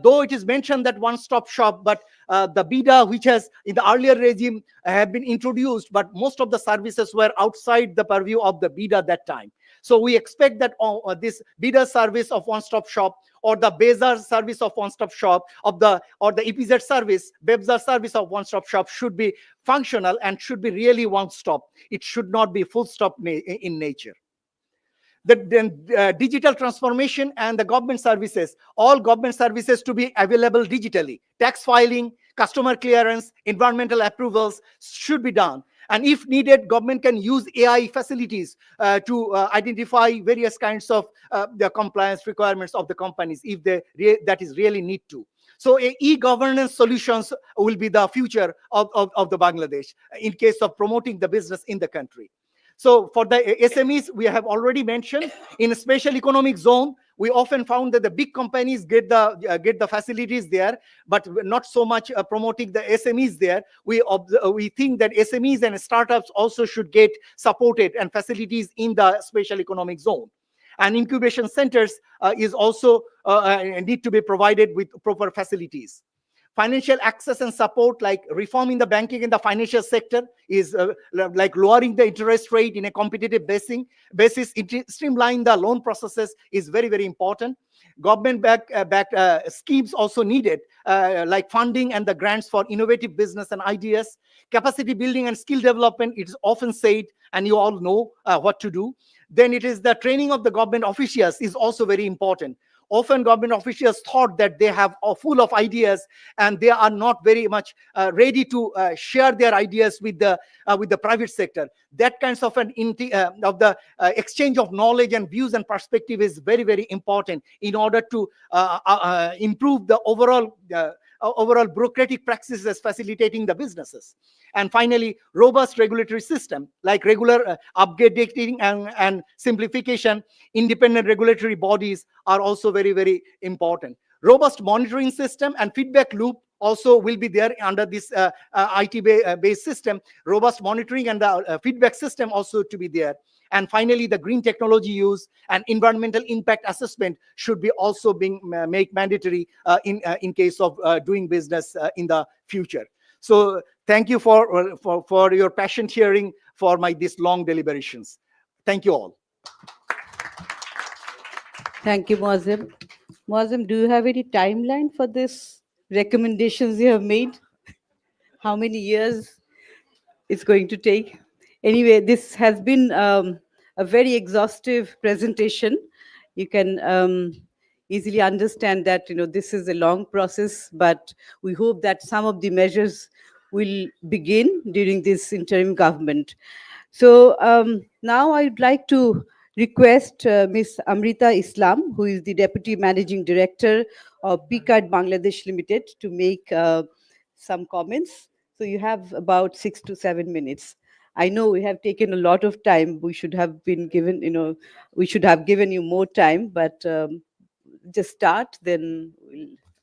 Though it is mentioned that one-stop shop, but the BIDA, which has in the earlier regime have been introduced, but most of the services were outside the purview of the BIDA that time. So we expect that this BIDA service of one-stop shop, or the BEZAR service of one-stop shop, or the EPZ service, BEBZAR service of one-stop shop should be functional and should be really one-stop. It should not be full stop in nature. The digital transformation and the government services, all government services to be available digitally. Tax filing, customer clearance, environmental approvals should be done. And if needed, government can use AI facilities to identify various kinds of the compliance requirements of the companies if that is really need to. So e-governance solutions will be the future of the Bangladesh in case of promoting the business in the country. So for the SMEs, we have already mentioned, in a special economic zone, we often found that the big companies get the facilities there, but not so much promoting the SMEs there. We think that SMEs and startups also should get supported and facilities in the special economic zone. And incubation centers is also need to be provided with proper facilities. Financial access and support, like reform in the banking and the financial sector, is like lowering the interest rate in a competitive basis. Streamline the loan processes is very, very important. Government backed schemes also needed, like funding and the grants for innovative business and ideas. Capacity building and skill development, it is often said, and you all know what to do. Then it is the training of the government officials is also very important. Often government officials thought that they have full of ideas, and they are not very much ready to share their ideas with the private sector. That kinds of exchange of knowledge and views and perspective is very, very important in order to improve the overall bureaucratic practices facilitating the businesses. And finally, robust regulatory system, like regular updating and simplification. Independent regulatory bodies are also very, very important. Robust monitoring system and feedback loop also will be there under this IT-based system. Robust monitoring and the feedback system also to be there. And finally, the green technology use and environmental impact assessment should be also being made mandatory in case of doing business in the future. So thank you for your patient hearing for these long deliberations. Thank you all. Thank you, Muazzam. Muazzam, do you have any timeline for this recommendations you have made? How many years it's going to take? Anyway, this has been a very exhaustive presentation. You can easily understand that this is a long process, but we hope that some of the measures will begin during this interim government. So now I would like to request Ms. Amrita Islam, who is the Deputy Managing Director of PCARD Bangladesh Limited, to make some comments. So you have about 6 to 7 minutes. I know we have taken a lot of time. We should have been given, we should have given you more time, but just start, then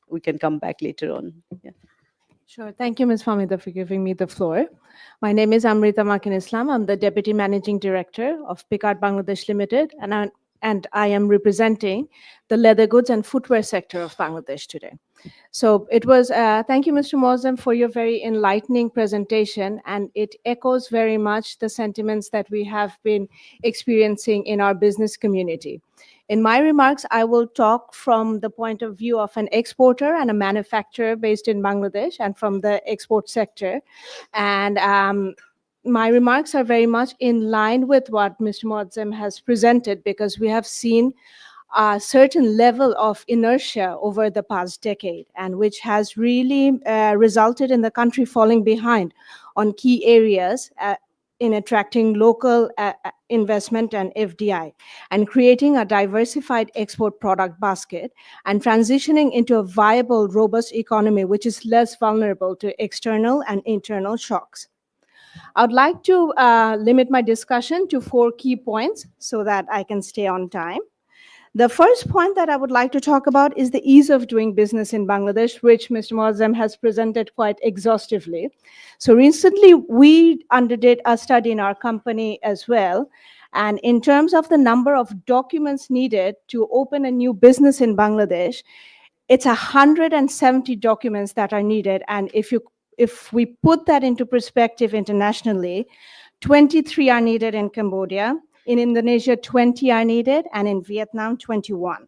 we can come back later on. Yeah. Sure. Thank you, Ms. Famida, for giving me the floor. My name is Amrita Makin Islam. I'm the Deputy Managing Director of PCARD Bangladesh Limited, and I am representing the leather goods and footwear sector of Bangladesh today. So it was, thank you, Mr. Mozam, for your very enlightening presentation, and it echoes very much the sentiments that we have been experiencing in our business community. In my remarks, I will talk from the point of view of an exporter and a manufacturer based in Bangladesh and from the export sector. And my remarks are very much in line with what Mr. Muazzam has presented, because we have seen a certain level of inertia over the past decade, and which has really resulted in the country falling behind on key areas in attracting local investment and FDI, and creating a diversified export product basket, and transitioning into a viable, robust economy which is less vulnerable to external and internal shocks. I'd like to limit my discussion to 4 key points so that I can stay on time. The first point that I would like to talk about is the ease of doing business in Bangladesh, which Mr. Moazzam has presented quite exhaustively. So recently, we underdid a study in our company as well. And in terms of the number of documents needed to open a new business in Bangladesh, it's 170 documents that are needed. And if we put that into perspective internationally, 23 are needed in Cambodia, in Indonesia, 20 are needed, and in Vietnam, 21.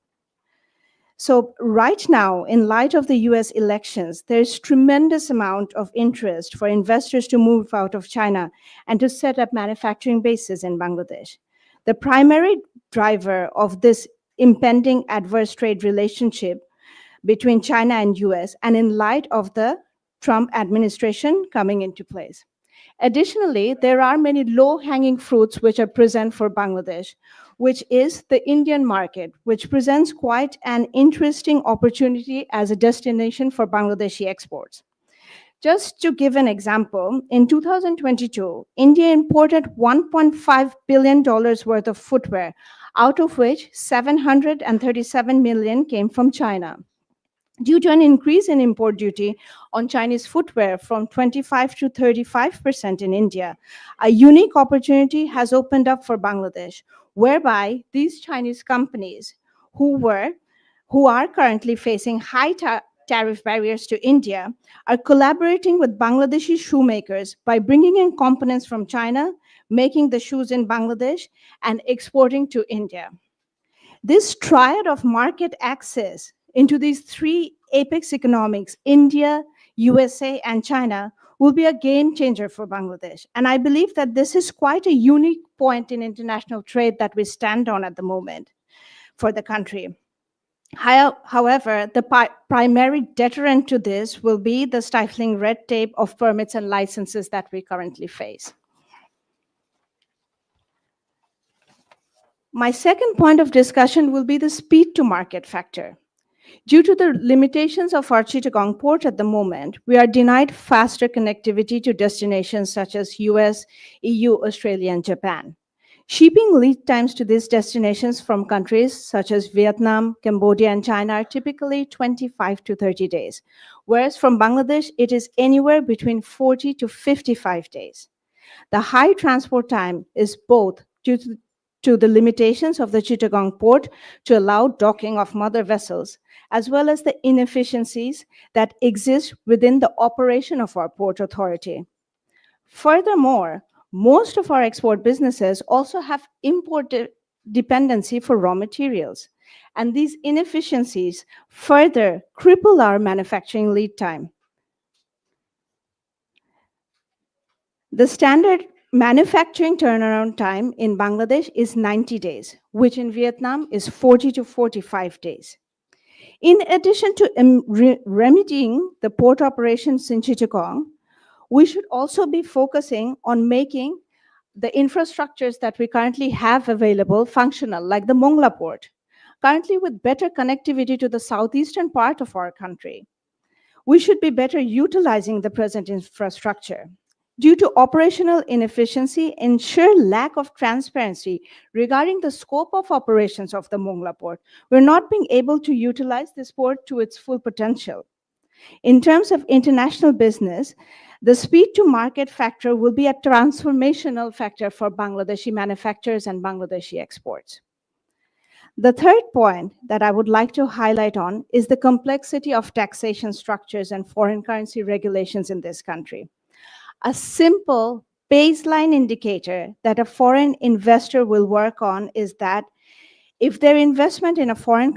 So right now, in light of the US elections, there's tremendous amount of interest for investors to move out of China and to set up manufacturing bases in Bangladesh. The primary driver of this impending adverse trade relationship between China and US, and in light of the Trump administration coming into place. Additionally, there are many low-hanging fruits which are present for Bangladesh, which is the Indian market, which presents quite an interesting opportunity as a destination for Bangladeshi exports. Just to give an example, in 2022, India imported $1.5 billion worth of footwear, out of which 737 million came from China. Due to an increase in import duty on Chinese footwear from 25 to 35% in India, a unique opportunity has opened up for Bangladesh, whereby these Chinese companies who are currently facing high tariff barriers to India are collaborating with Bangladeshi shoemakers by bringing in components from China, making the shoes in Bangladesh, and exporting to India. This triad of market access into these three apex economics, India, USA, and China, will be a game changer for Bangladesh. And I believe that this is quite a unique point in international trade that we stand on at the moment for the country. However, the primary deterrent to this will be the stifling red tape of permits and licenses that we currently face. My second point of discussion will be the speed to market factor. Due to the limitations of our Chittagong port at the moment, we are denied faster connectivity to destinations such as US, EU, Australia, and Japan. Shipping lead times to these destinations from countries such as Vietnam, Cambodia, and China are typically 25 to 30 days, whereas from Bangladesh, it is anywhere between 40 to 55 days. The high transport time is both due to the limitations of the Chittagong port to allow docking of mother vessels, as well as the inefficiencies that exist within the operation of our port authority. Furthermore, most of our export businesses also have import dependency for raw materials, and these inefficiencies further cripple our manufacturing lead time. The standard manufacturing turnaround time in Bangladesh is 90 days, which in Vietnam is 40 to 45 days. In addition to remedying the port operations in Chittagong, we should also be focusing on making the infrastructures that we currently have available functional, like the Mongla port, currently with better connectivity to the southeastern part of our country. We should be better utilizing the present infrastructure. Due to operational inefficiency and sheer lack of transparency regarding the scope of operations of the Mongla port, we're not being able to utilize this port to its full potential. In terms of international business, the speed to market factor will be a transformational factor for Bangladeshi manufacturers and Bangladeshi exports. The third point that I would like to highlight on is the complexity of taxation structures and foreign currency regulations in this country. A simple baseline indicator that a foreign investor will work on is that if their investment in a foreign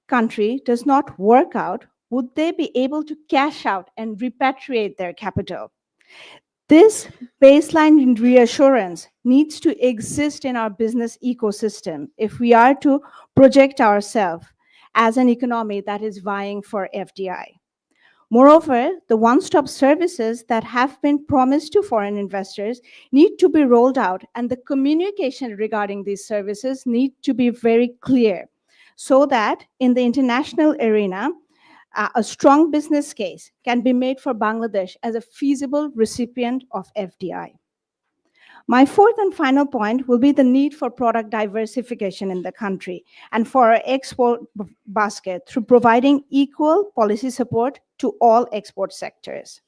country does not work out, would they be able to cash out and repatriate their capital? This baseline reassurance needs to exist in our business ecosystem if we are to project ourselves as an economy that is vying for FDI. Moreover, the one-stop services that have been promised to foreign investors need to be rolled out, and the communication regarding these services need to be very clear so that in the international arena, a strong business case can be made for Bangladesh as a feasible recipient of FDI. My fourth and final point will be the need for product diversification in the country and for our export basket through providing equal policy support to all export sectors.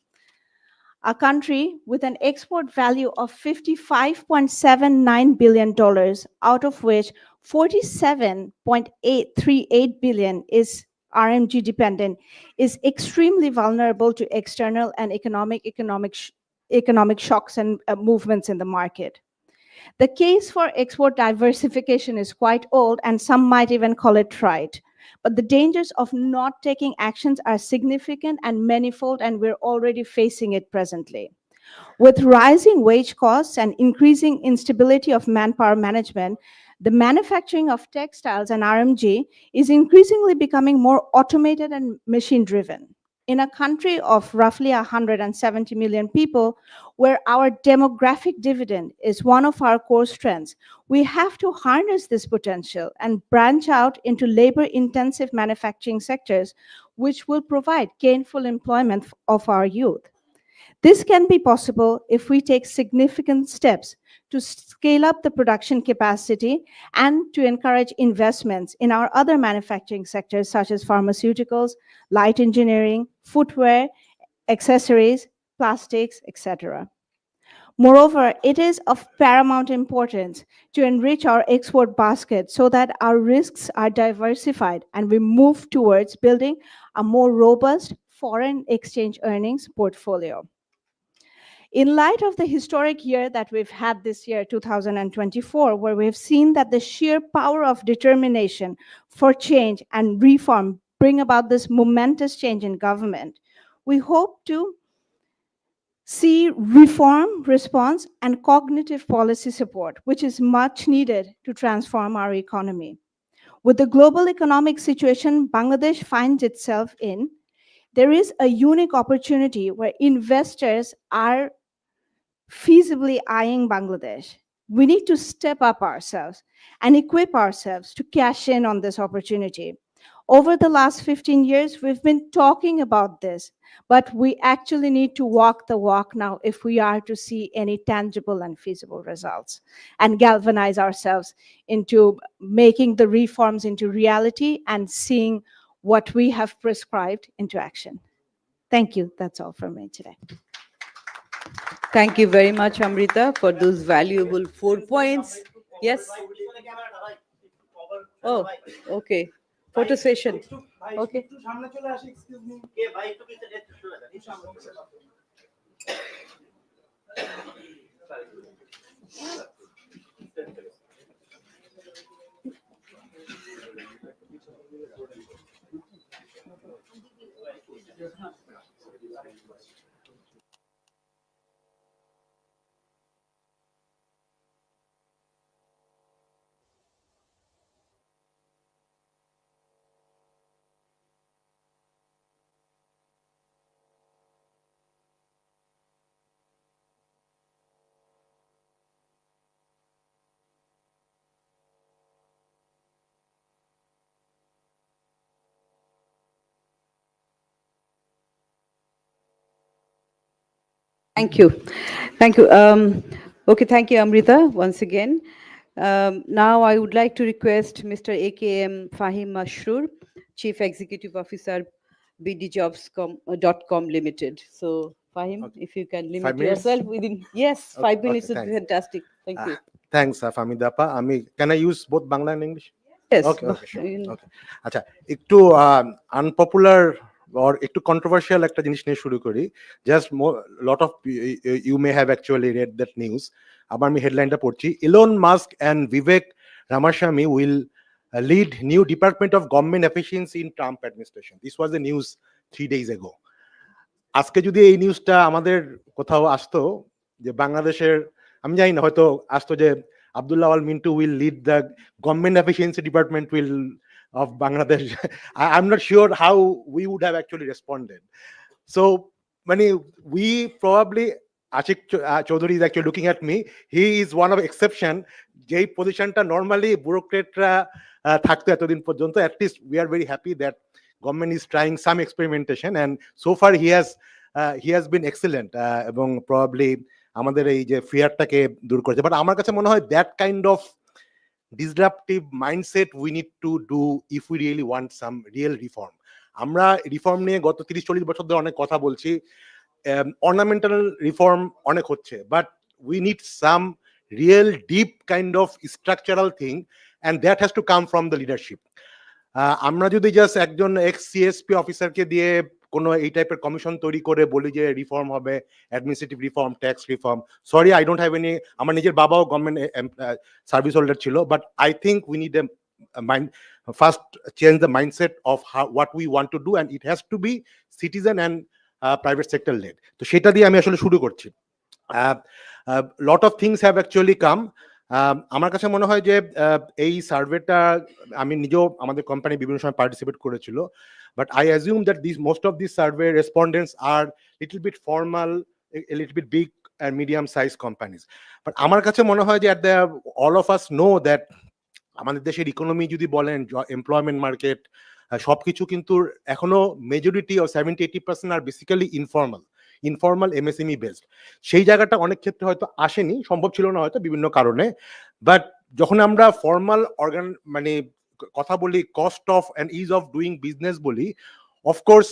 A country with an export value of $55.79 billion, out of which 47.838 billion is RMG dependent, is extremely vulnerable to external and economic shocks and movements in the market. The case for export diversification is quite old, and some might even call it right. But the dangers of not taking actions are significant and manifold, and we're already facing it presently. With rising wage costs and increasing instability of manpower management, the manufacturing of textiles and RMG is increasingly becoming more automated and machine driven. In a country of roughly 170 million people, where our demographic dividend is one of our core strengths, we have to harness this potential and branch out into labor-intensive manufacturing sectors, which will provide gainful employment of our youth. This can be possible if we take significant steps to scale up the production capacity and to encourage investments in our other manufacturing sectors such as pharmaceuticals, light engineering, footwear, accessories, plastics, etc. Moreover, it is of paramount importance to enrich our export basket so that our risks are diversified and we move towards building a more robust foreign exchange earnings portfolio. In light of the historic year that we've had this year, 2024, where we've seen that the sheer power of determination for change and reform bring about this momentous change in government, we hope to see reform, response, and cognitive policy support, which is much needed to transform our economy. With the global economic situation Bangladesh finds itself in, there is a unique opportunity where investors are feasibly eyeing Bangladesh. We need to step up ourselves and equip ourselves to cash in on this opportunity. Over the last 15 years, we've been talking about this, but we actually need to walk the walk now if we are to see any tangible and feasible results and galvanize ourselves into making the reforms into reality and seeing what we have prescribed into action. Thank you. That's all from me today. Thank you very much, Amrita, for those valuable 4 points. Yes? Oh, okay. Photo session. Okay. Thank you. Thank you. Okay, thank you, Amrita, once again. Now I would like to request Mr. AKM Fahim Masroor, Chief Executive Officer, bdjobs.com Limited. So, Fahim, Okay. if you can 5 limit minutes? yourself within, yes, Okay, 5 minutes okay, would be thanks. fantastic. Thank you. Thanks, Famida Appa. Can I use both Bangla and English? Yes. Okay, okay, sure. in- Okay. আচ্ছা একটু unpopular or একটু controversial একটা জিনিস নিয়ে শুরু করি just lot of you may have actually read that news আবার আমি হেডলাইনটা পড়ছি Elon Musk and Vivek Ramaswamy will lead new department of government efficiency in Trump administration. This was the news 3 days ago. আজকে যদি এই নিউজটা আমাদের কোথাও আসতো যে বাংলাদেশের আমি জানি না হয়তো আসতো যে Abdullah Al Mintu will lead the government efficiency department will of Bangladesh I am not sure how we would have actually responded so মানে we probably Ashiq Chowdhury is actually looking at me he is one of exception যেই পজিশনটা normally ব্যুরোক্রেটরা থাকতো এতদিন পর্যন্ত at least we are very happy that government is trying some experimentation and so far he has been excellent এবং probably আমাদের এই যে ফিয়ারটাকে দূর করেছে। বাট আমার কাছে মনে হয় that kind of disruptive mindset we need to do if we really want some real reform. আমরা রিফর্ম নিয়ে গত 30-40 বছর ধরে অনেক কথা বলছি, অর্নামেন্টাল রিফর্ম অনেক হচ্ছে, but we need some real deep kind of structural thing, and that has to come from the leadership. আমরা যদি জাস্ট একজন এক্স সিএসপি অফিসারকে দিয়ে কোনো এই টাইপের কমিশন তৈরি করে বলি যে রিফর্ম হবে, administrative reform, tax reform, sorry I don't have any, আমার নিজের বাবাও গভর্নমেন্ট সার্ভিস হোল্ডার ছিল, but I think we need mind first change the mindset of what we want to do, and it has to be citizen and private sector led. তো সেটা দিয়ে আমি আসলে শুরু করছি। Lot of things have actually come. আমার কাছে মনে হয় যে এই সার্ভেটা আমি নিজেও আমাদের কোম্পানি বিভিন্ন সময় পার্টিসিপেট করেছিল, but I assume that this most of this survey respondents are little bit formal, little bit big and medium size companies. But আমার কাছে মনে হয় যে at the all of us know that আমাদের দেশের ইকোনমি যদি বলেন, এমপ্লয়মেন্ট মার্কেট, সবকিছু কিন্তু এখনো মেজরিটি ও 70-80% আর বেসিক্যালি ইনফর্মাল এমএসএমই বেসড। সেই জায়গাটা অনেক ক্ষেত্রে হয়তো আসেনি, সম্ভব ছিল না হয়তো বিভিন্ন কারণে। বাট যখন আমরা ফর্মাল মানে কথা বলি, cost of and is of doing business বলি, অফকোর্স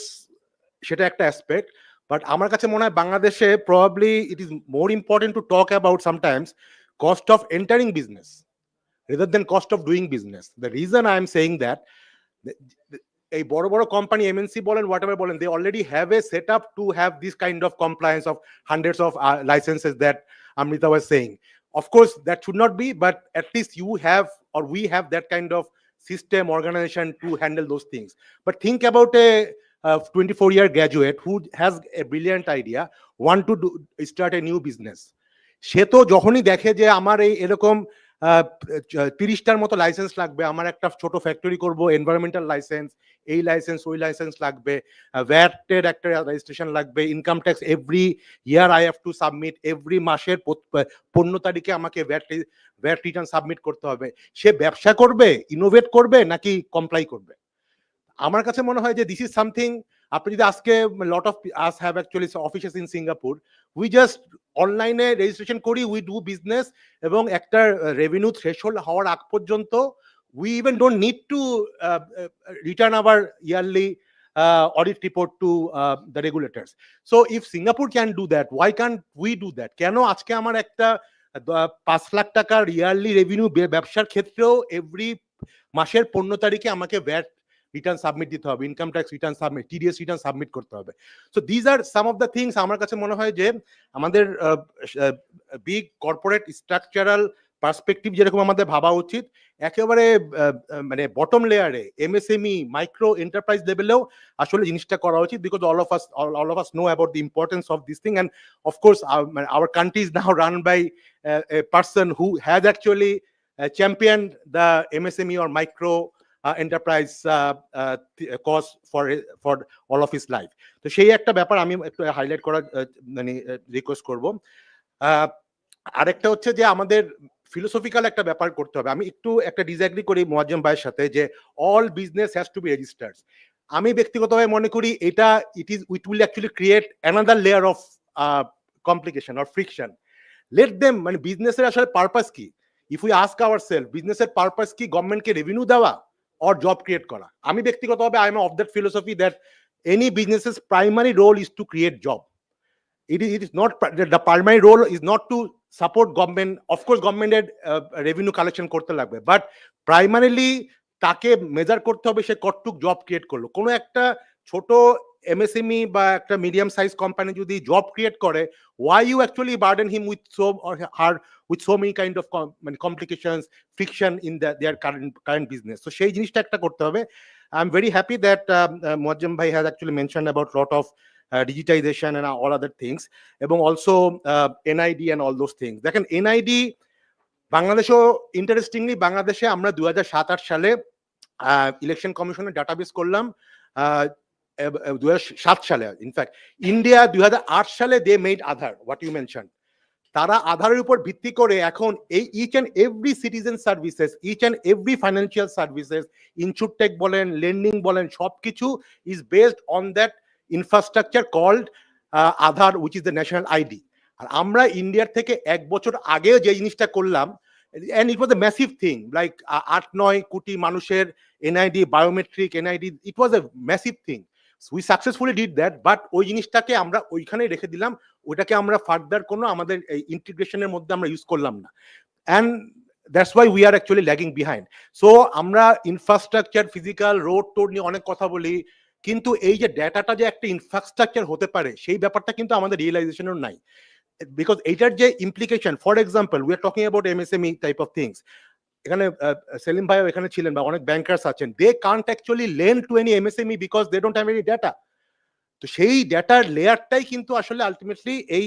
সেটা একটা অ্যাসপেক্ট, বাট আমার কাছে মনে হয় বাংলাদেশে probably it is more important to talk about sometimes cost of entering business rather than cost of doing business. The reason I am saying that, a বড় company MNC বলেন whatever বলেন, they already have a setup to have this kind of compliance of hundreds of licenses that Amrita was saying. Of course that should not be, but at least you have, or we have that kind of system organization to handle those things. But think about a 24-year graduate who has a brilliant idea, want to start a new business. সে তো যখনই দেখে যে আমার এই এরকম 30টার মতো licence লাগবে, আমার একটা ছোট ফ্যাক্টরি করব, এনভায়রনমেন্টাল লাইসেন্স, এই লাইসেন্স ওই লাইসেন্স লাগবে, ভ্যাটের একটা রেজিস্ট্রেশন লাগবে, income tax every year I have to submit, every মাসের 15 তারিখে আমাকে ভ্যাট রিটার্ন সাবমিট করতে হবে। সে ব্যবসা করবে, ইনোভেট করবে, নাকি কমপ্লাই করবে? আমার কাছে মনে হয় যে দিস ইজ সামথিং, আপনি যদি আজকে lot of us have actually offices in Singapore, we just অনলাইনে রেজিস্ট্রেশন করি, উই ডু বিজনেস, এবং একটা রেভিনিউ থ্রেশহোল্ড হওয়ার আগ পর্যন্ত we even don't need to return our yearly audit report to the regulators. So if Singapore can do that, why can't we do that? কেন আজকে আমার একটা 5 লাখ টাকার ইয়ারলি রেভিনিউ ব্যবসার ক্ষেত্রেও এভরি মাসের 15 তারিখে আমাকে ভ্যাট রিটার্ন সাবমিট দিতে হবে, income tax return submit, TDS return submit করতে হবে? So these are some of the things আমার কাছে মনে হয় যে আমাদের বিগ কর্পোরেট স্ট্রাকচারাল পার্সপেক্টিভ যেরকম আমাদের ভাবা উচিত, একেবারে মানে বটম লেয়ারে এমএসএমই মাইক্রো এন্টারপ্রাইজ লেভেলেও আসলে জিনিসটা করা উচিত, because all of us know about the importance of this thing, and of course our country is now run by a person who has actually championed the MSME or micro enterprise cause for all of his life. তো সেই একটা ব্যাপার আমি একটু highlight করার মানে request করব। আরেকটা হচ্ছে যে আমাদের ফিলোসফিক্যাল একটা ব্যাপার করতে হবে। আমি একটু একটা ডিসএগ্রি করি মুয়াজ্জম ভাইয়ের সাথে যে all business has to B registered. আমি ব্যক্তিগতভাবে মনে করি এটা it will actually create another layer of complication or friction. Let them, মানে বিজনেসের আসলে পারপাস কি? ইফ উই আস্ক আওয়ারসেলফ, বিজনেসের পারপাস কি গভর্নমেন্টকে রেভিনিউ দেওয়া অর জব ক্রিয়েট করা? আমি ব্যক্তিগতভাবে I am of that philosophy that any businesses primary role is to create job. It is not, the primary role is not to support government. Of course government revenue collection করতে লাগবে, but primarily তাকে measure করতে হবে সে কতটুক job create করলো। কোনো একটা ছোট এমএসএমই বা একটা মিডিয়াম সাইজ কোম্পানি যদি জব ক্রিয়েট করে, why you actually burden him with so or her with so many kind of মানে complications, friction in their current business? So সেই জিনিসটা একটা করতে হবে। I'm very happy that Muazzam bhai has actually mentioned about lot of digitization and all other things, এবং also NID and all those things. দেখেন NID বাংলাদেশও interestingly, বাংলাদেশে আমরা 2007-08 সালে ইলেকশন কমিশনের ডাটাবেস করলাম, 2007 সালে ইনফ্যাক্ট ইন্ডিয়া 2008 সালে they made Aadhaar, what you mention. তারা আধারের উপর ভিত্তি করে এখন এই each and every citizen services, each and every financial services, insurtech বলেন, লেন্ডিং বলেন, সবকিছু is based on that infrastructure called Aadhaar, which is the national ID. আর আমরা ইন্ডিয়ার থেকে 1 বছর আগেও যে জিনিসটা করলাম, and it was a massive thing, like 8-9 কোটি মানুষের NID, biometric NID, it was a massive thing. So we successfully did that, but ওই জিনিসটাকে আমরা ওইখানেই রেখে দিলাম, ওইটাকে আমরা ফার্দার কোনো আমাদের ইন্টিগ্রেশনের মধ্যে আমরা ইউজ করলাম না, and that's why we are actually lagging behind. So আমরা ইনফ্রাস্ট্রাকচার, ফিজিক্যাল রোড টোড নিয়ে অনেক কথা বলি, কিন্তু এই যে ডেটাটা যে একটা ইনফ্রাস্ট্রাকচার হতে পারে সেই ব্যাপারটা কিন্তু আমাদের রিয়েলাইজেশনও নাই, বিকজ এইটার যে implication, for example we are talking about MSME type of things, এখানে সেলিম ভাইও এখানে ছিলেন বা অনেক ব্যাংকার্স আছেন, they can't actually lend to any MSME because they don't have any data. তো সেই ডেটার লেয়ারটাই কিন্তু আসলে আলটিমেটলি এই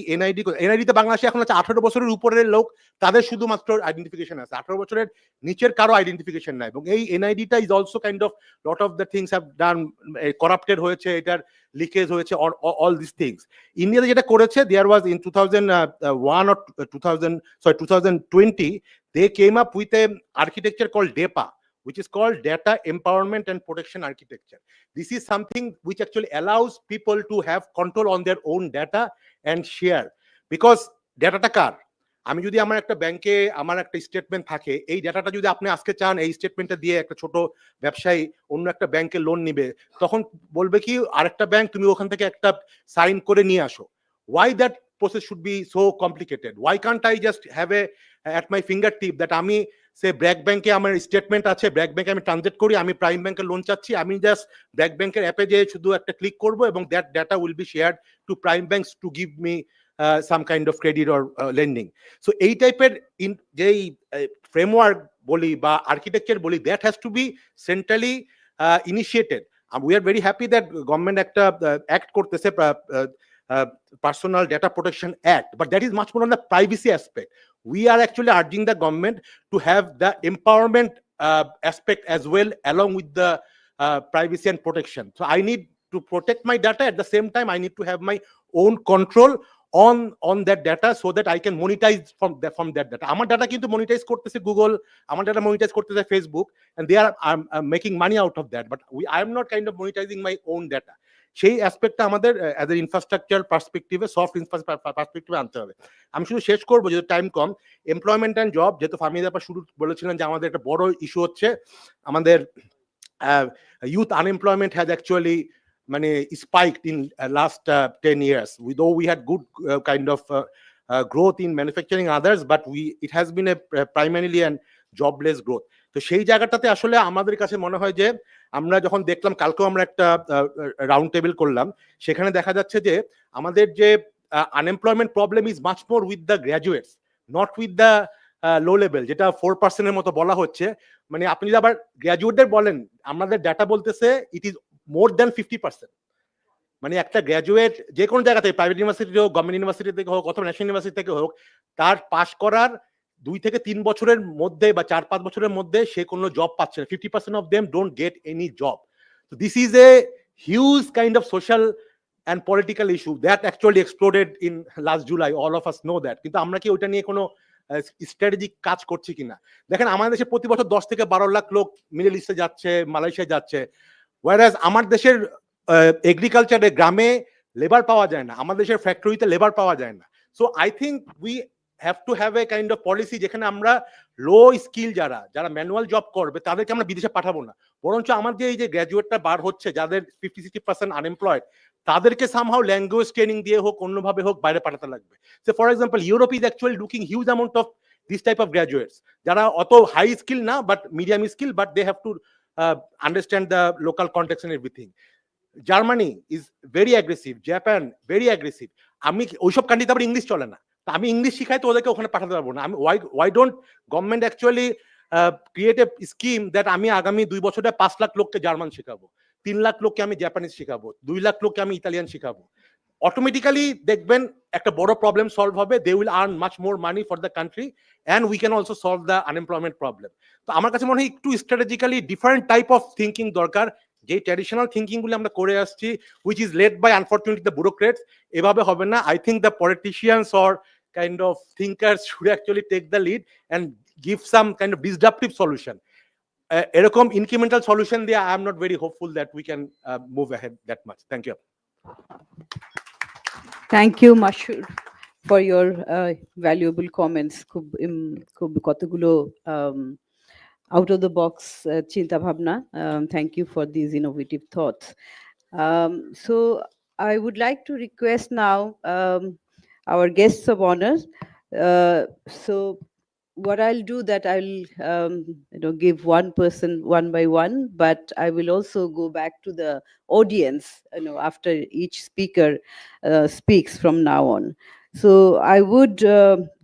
এনআইডিতে বাংলাদেশে এখন হচ্ছে 18 বছরের উপরের লোক, তাদের শুধুমাত্র আইডেন্টিফিকেশন আছে, 18 বছরের নিচের কারো আইডেন্টিফিকেশন নাই। এবং এই এনআইডিটা is also kind of lot of the things have done, corrupted হয়েছে, এটার লিকেজ হয়েছে, অল দিস থিংস। ইন্ডিয়াতে যেটা করেছে, দেয়ার was in 2001 or 2020 they came up with a architecture called DEPA, which is called Data Empowerment and Protection Architecture. This is something which actually allows people to have control on their own data and share. Because ডাটাটা কার? আমি যদি আমার একটা ব্যাংকে আমার একটা statement থাকে, এই ডাটাটা যদি আপনি আজকে চান এই স্টেটমেন্টটা দিয়ে একটা ছোট ব্যবসায়ী অন্য একটা ব্যাংকে লোন নিবে, তখন বলবে কি আরেকটা ব্যাংক তুমি ওখান থেকে একটা সাইন করে নিয়ে আসো। Why that process should be so complicated? Why can't I just have a at my fingertip that আমি সে ব্র্যাক ব্যাংকে আমার স্টেটমেন্ট আছে, ব্র্যাক ব্যাংকে আমি ট্রানজেক্ট করি, আমি প্রাইম ব্যাংকে লোন চাচ্ছি, আমি জাস্ট ব্র্যাক ব্যাংকের অ্যাপে যেয়ে শুধু একটা ক্লিক করবো এবং that data will be shared to prime banks to give me some kind of credit or lending. So এই টাইপের যেই ফ্রেমওয়ার্ক বলি বা আর্কিটেকচার বলি, that has to be centrally initiated. We are very happy that government একটা act করতেছে, Personal Data Protection Act, but that is much more on the privacy aspect. We are actually urging the government to have the empowerment aspect as well, along with the privacy and protection. So I need to protect my data, at the same time I need to have my own control on that data so that I can monetize from that data. Amar data kintu monetize korteche Google, amar data monetize korteche Facebook, and they are making money out of that, but I am not kind of monetizing my own data. সেই অ্যাসপেক্টটা আমাদের as a infrastructure পার্সপেক্টিভে, soft পার্সপেক্টিভে আনতে হবে। আমি শুধু শেষ করবো, যেহেতু time com, employment and job, যেহেতু ফাহমিদা আপা শুরু বলেছিলেন যে আমাদের একটা বড় ইস্যু হচ্ছে আমাদের ইউথ আনএমপ্লয়মেন্ট হ্যাজ অ্যাকচুয়ালি মানে spiked in last 10 years. Though we had good kind of growth in manufacturing others, but it has been a primarily an jobless growth. তো সেই জায়গাটাতে আসলে আমাদের কাছে মনে হয় যে আমরা যখন দেখলাম, কালকেও আমরা একটা রাউন্ড টেবিল করলাম, সেখানে দেখা যাচ্ছে যে আমাদের যে unemployment problem is much more with the graduates, not with the low level, যেটা 4% মতো বলা হচ্ছে। মানে আপনি যদি আবার গ্র্যাজুয়েটদের বলেন, আমাদের ডাটা বলতেছে ইট ইজ মোর দ্যান 50%। মানে একটা গ্র্যাজুয়েট যে কোনো জায়গা থেকে, প্রাইভেট ইউনিভার্সিটি হোক, গভর্নমেন্ট ইউনিভার্সিটি থেকে হোক, অথবা ন্যাশনাল ইউনিভার্সিটি থেকে হোক, তার পাশ করার 2 থেকে 3 বছরের মধ্যে বা 4-5 বছরের মধ্যে সে কোনো জব পাচ্ছে না। 50% of them don't get any job. So this is a huge kind of social and political issue that actually exploded in last July. All of us know that. কিন্তু আমরা কি ওইটা নিয়ে কোনো স্ট্র্যাটেজিক কাজ করছি কিনা? দেখেন, আমাদের দেশে প্রতি বছর 10 থেকে 12 লাখ লোক মিডল ইস্টে যাচ্ছে, মালয়েশিয়া যাচ্ছে, whereas আমার দেশের এগ্রিকালচারে গ্রামে লেবার পাওয়া যায় না, আমাদের দেশের ফ্যাক্টরিতে লেবার পাওয়া যায় না। So I think we have to have a kind of policy যেখানে আমরা লো স্কিল যারা ম্যানুয়াল জব করবে তাদেরকে আমরা বিদেশে পাঠাবো না, বরঞ্চ আমাদের এই যে গ্র্যাজুয়েটটা বার হচ্ছে যাদের 50-60% আনএমপ্লয়েড, তাদেরকে সামহাউ ল্যাঙ্গুয়েজ ট্রেনিং দিয়ে হোক, অন্যভাবে হোক, বাইরে পাঠাতে লাগবে। So for example, Europe is actually looking huge amount of this type of graduates, যারা অত হাই স্কিল না, but medium skill, but they have to understand the local context and everything. Germany is very aggressive, Japan very aggressive. আমি ওইসব কান্ট্রিতে আবার English চলে না, তা আমি ইংলিশ শিখাই তো ওদেরকে ওখানে পাঠাতে পারবো না। আমি why don't government actually create a scheme that আমি আগামী 2 বছরে 5 লাখ লোককে জার্মান শেখাবো, 3 লাখ লোককে আমি জাপানিজ শেখাবো, 2 লাখ লোককে আমি ইতালিয়ান শেখাবো। অটোমেটিক্যালি দেখবেন একটা বড় প্রবলেম সলভ হবে, they will earn much more money for the country and we can also solve the unemployment problem. তো আমার কাছে মনে হয় একটু strategically different type of thinking দরকার। যে ট্র্যাডিশনাল থিঙ্কিং গুলো আমরা করে আসছি, which is led by unfortunately the bureaucrats, এভাবে হবে না। I think the politicians or kind of thinkers should actually take the lead and give some kind of disruptive solution. এরকম incremental solution দিয়ে I am not very hopeful that we can move ahead that much. Thank you. Thank you, Mashur. for your valuable comments. খুব কতগুলো out of the box চিন্তা ভাবনা. Thank you for these innovative thoughts. So I would like to request now our guests of honor. So what I'll do that I'll give one person one by one, but I will also go back to the audience after each speaker speaks from now on. So I would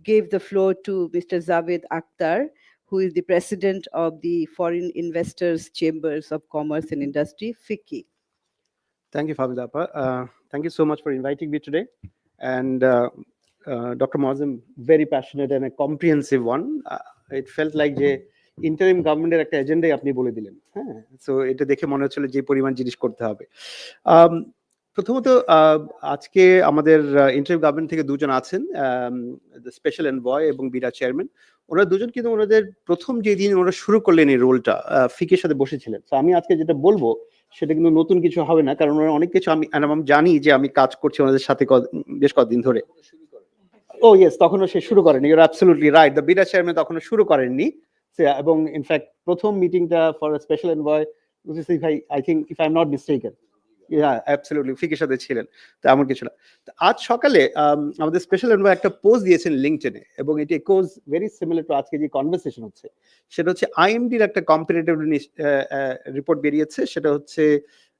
give the floor to Mr. Javed Akhtar, who is the president of the Foreign Investors Chambers of Commerce and Industry, FICCI. Thank you, Famidapa. Thank you so much for inviting me today. And Dr. Mozam, very passionate and a comprehensive one. It felt like যে interim গভর্নমেন্টের একটা এজেন্ডাই আপনি বলে দিলেন। হ্যাঁ, so এটা দেখে মনে হচ্ছিল যে পরিমাণ জিনিস করতে হবে। প্রথমত আজকে আমাদের ইন্টারিম গভর্নমেন্ট থেকে দুজন আছেন, স্পেশাল এনভয় এবং বিরা চেয়ারম্যান। ওরা দুজন কিন্তু ওনাদের প্রথম যেদিন ওরা শুরু করলেন এই রোলটা ফিকের সাথে বসেছিলেন। তো আমি আজকে যেটা বলবো সেটা কিন্তু নতুন কিছু হবে না, কারণ ওরা অনেক কিছু আমি জানি যে আমি কাজ করছি ওনাদের সাথে বেশ কয়েকদিন ধরে। ও ইয়েস, তখনও সে শুরু করেনি, ইউর অ্যাবসলিউটলি রাইট, দ্য বিরা চেয়ারম্যান তখনও শুরু করেননি। এবং ইনফ্যাক্ট প্রথম মিটিংটা ফর স্পেশাল এনভয় ভাই, I think if I am not mistaken, absolutely ফিকের সাথে ছিলেন। তো এমন কিছু না। আজ সকালে আমাদের স্পেশাল এনভয় একটা পোস্ট দিয়েছেন লিঙ্কডইনে, এবং এটি কোজ ভেরি সিমিলার টু আজকে যে কনভারসেশন হচ্ছে। সেটা হচ্ছে আইএমডির একটা কম্পিটিটিভ রিপোর্ট বেরিয়েছে, সেটা হচ্ছে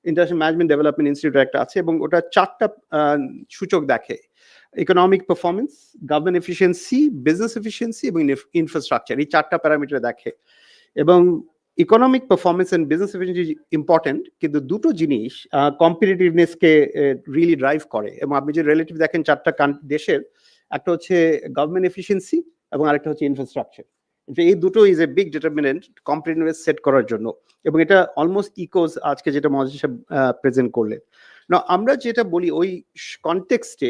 ইন্টারন্যাশনাল ম্যানেজমেন্ট ডেভেলপমেন্ট ইনস্টিটিউট একটা আছে, এবং ওটা 4টা সূচক দেখে: economic performance, government efficiency, business efficiency এবং ইনফ্রাস্ট্রাকচার, এই 4টা প্যারামিটার দেখে। এবং economic performance and business efficiency important, কিন্তু দুটো জিনিস কম্পিটিটিভনেসকে রিয়েলি ড্রাইভ করে। এবং আপনি যে রিলেটিভ দেখেন 4টা দেশের, একটা হচ্ছে গভর্নমেন্ট এফিসিয়েন্সি এবং আরেকটা হচ্ছে ইনফ্রাস্ট্রাকচার। এই দুটো is a big determinant competitiveness set করার জন্য, এবং এটা অলমোস্ট ইকোজ আজকে যেটা মহাজন সাহেব প্রেজেন্ট করলেন। না, আমরা যেটা বলি ওই কনটেক্সটে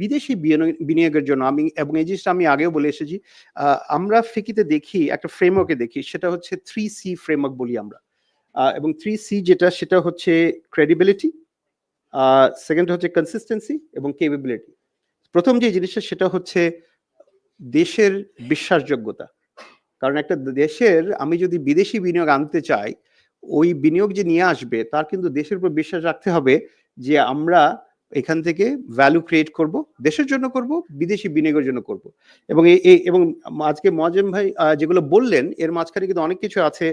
বিদেশি বিনিয়োগের জন্য আমি, এবং এই জিনিসটা আমি আগেও বলে এসেছি, আমরা ফিকিতে দেখি একটা ফ্রেমওয়ার্কে দেখি, সেটা হচ্ছে 3C ফ্রেমওয়ার্ক বলি আমরা। এবং 3C যেটা, সেটা হচ্ছে ক্রেডিবিলিটি, সেকেন্ড হচ্ছে কনসিস্টেন্সি এবং কেপেবিলিটি। প্রথম যে জিনিসটা সেটা হচ্ছে দেশের বিশ্বাসযোগ্যতা। কারণ একটা দেশের আমি যদি বিদেশি বিনিয়োগ আনতে চাই, ওই বিনিয়োগ যে নিয়ে আসবে তার কিন্তু দেশের উপর বিশ্বাস রাখতে হবে যে আমরা এখান থেকে ভ্যালু ক্রিয়েট করব, দেশের জন্য করব, বিদেশি বিনিয়োগের জন্য করব। এবং এবং আজকে মজেম ভাই যেগুলো বললেন এর মাঝখানে কিন্তু অনেক কিছু আছে।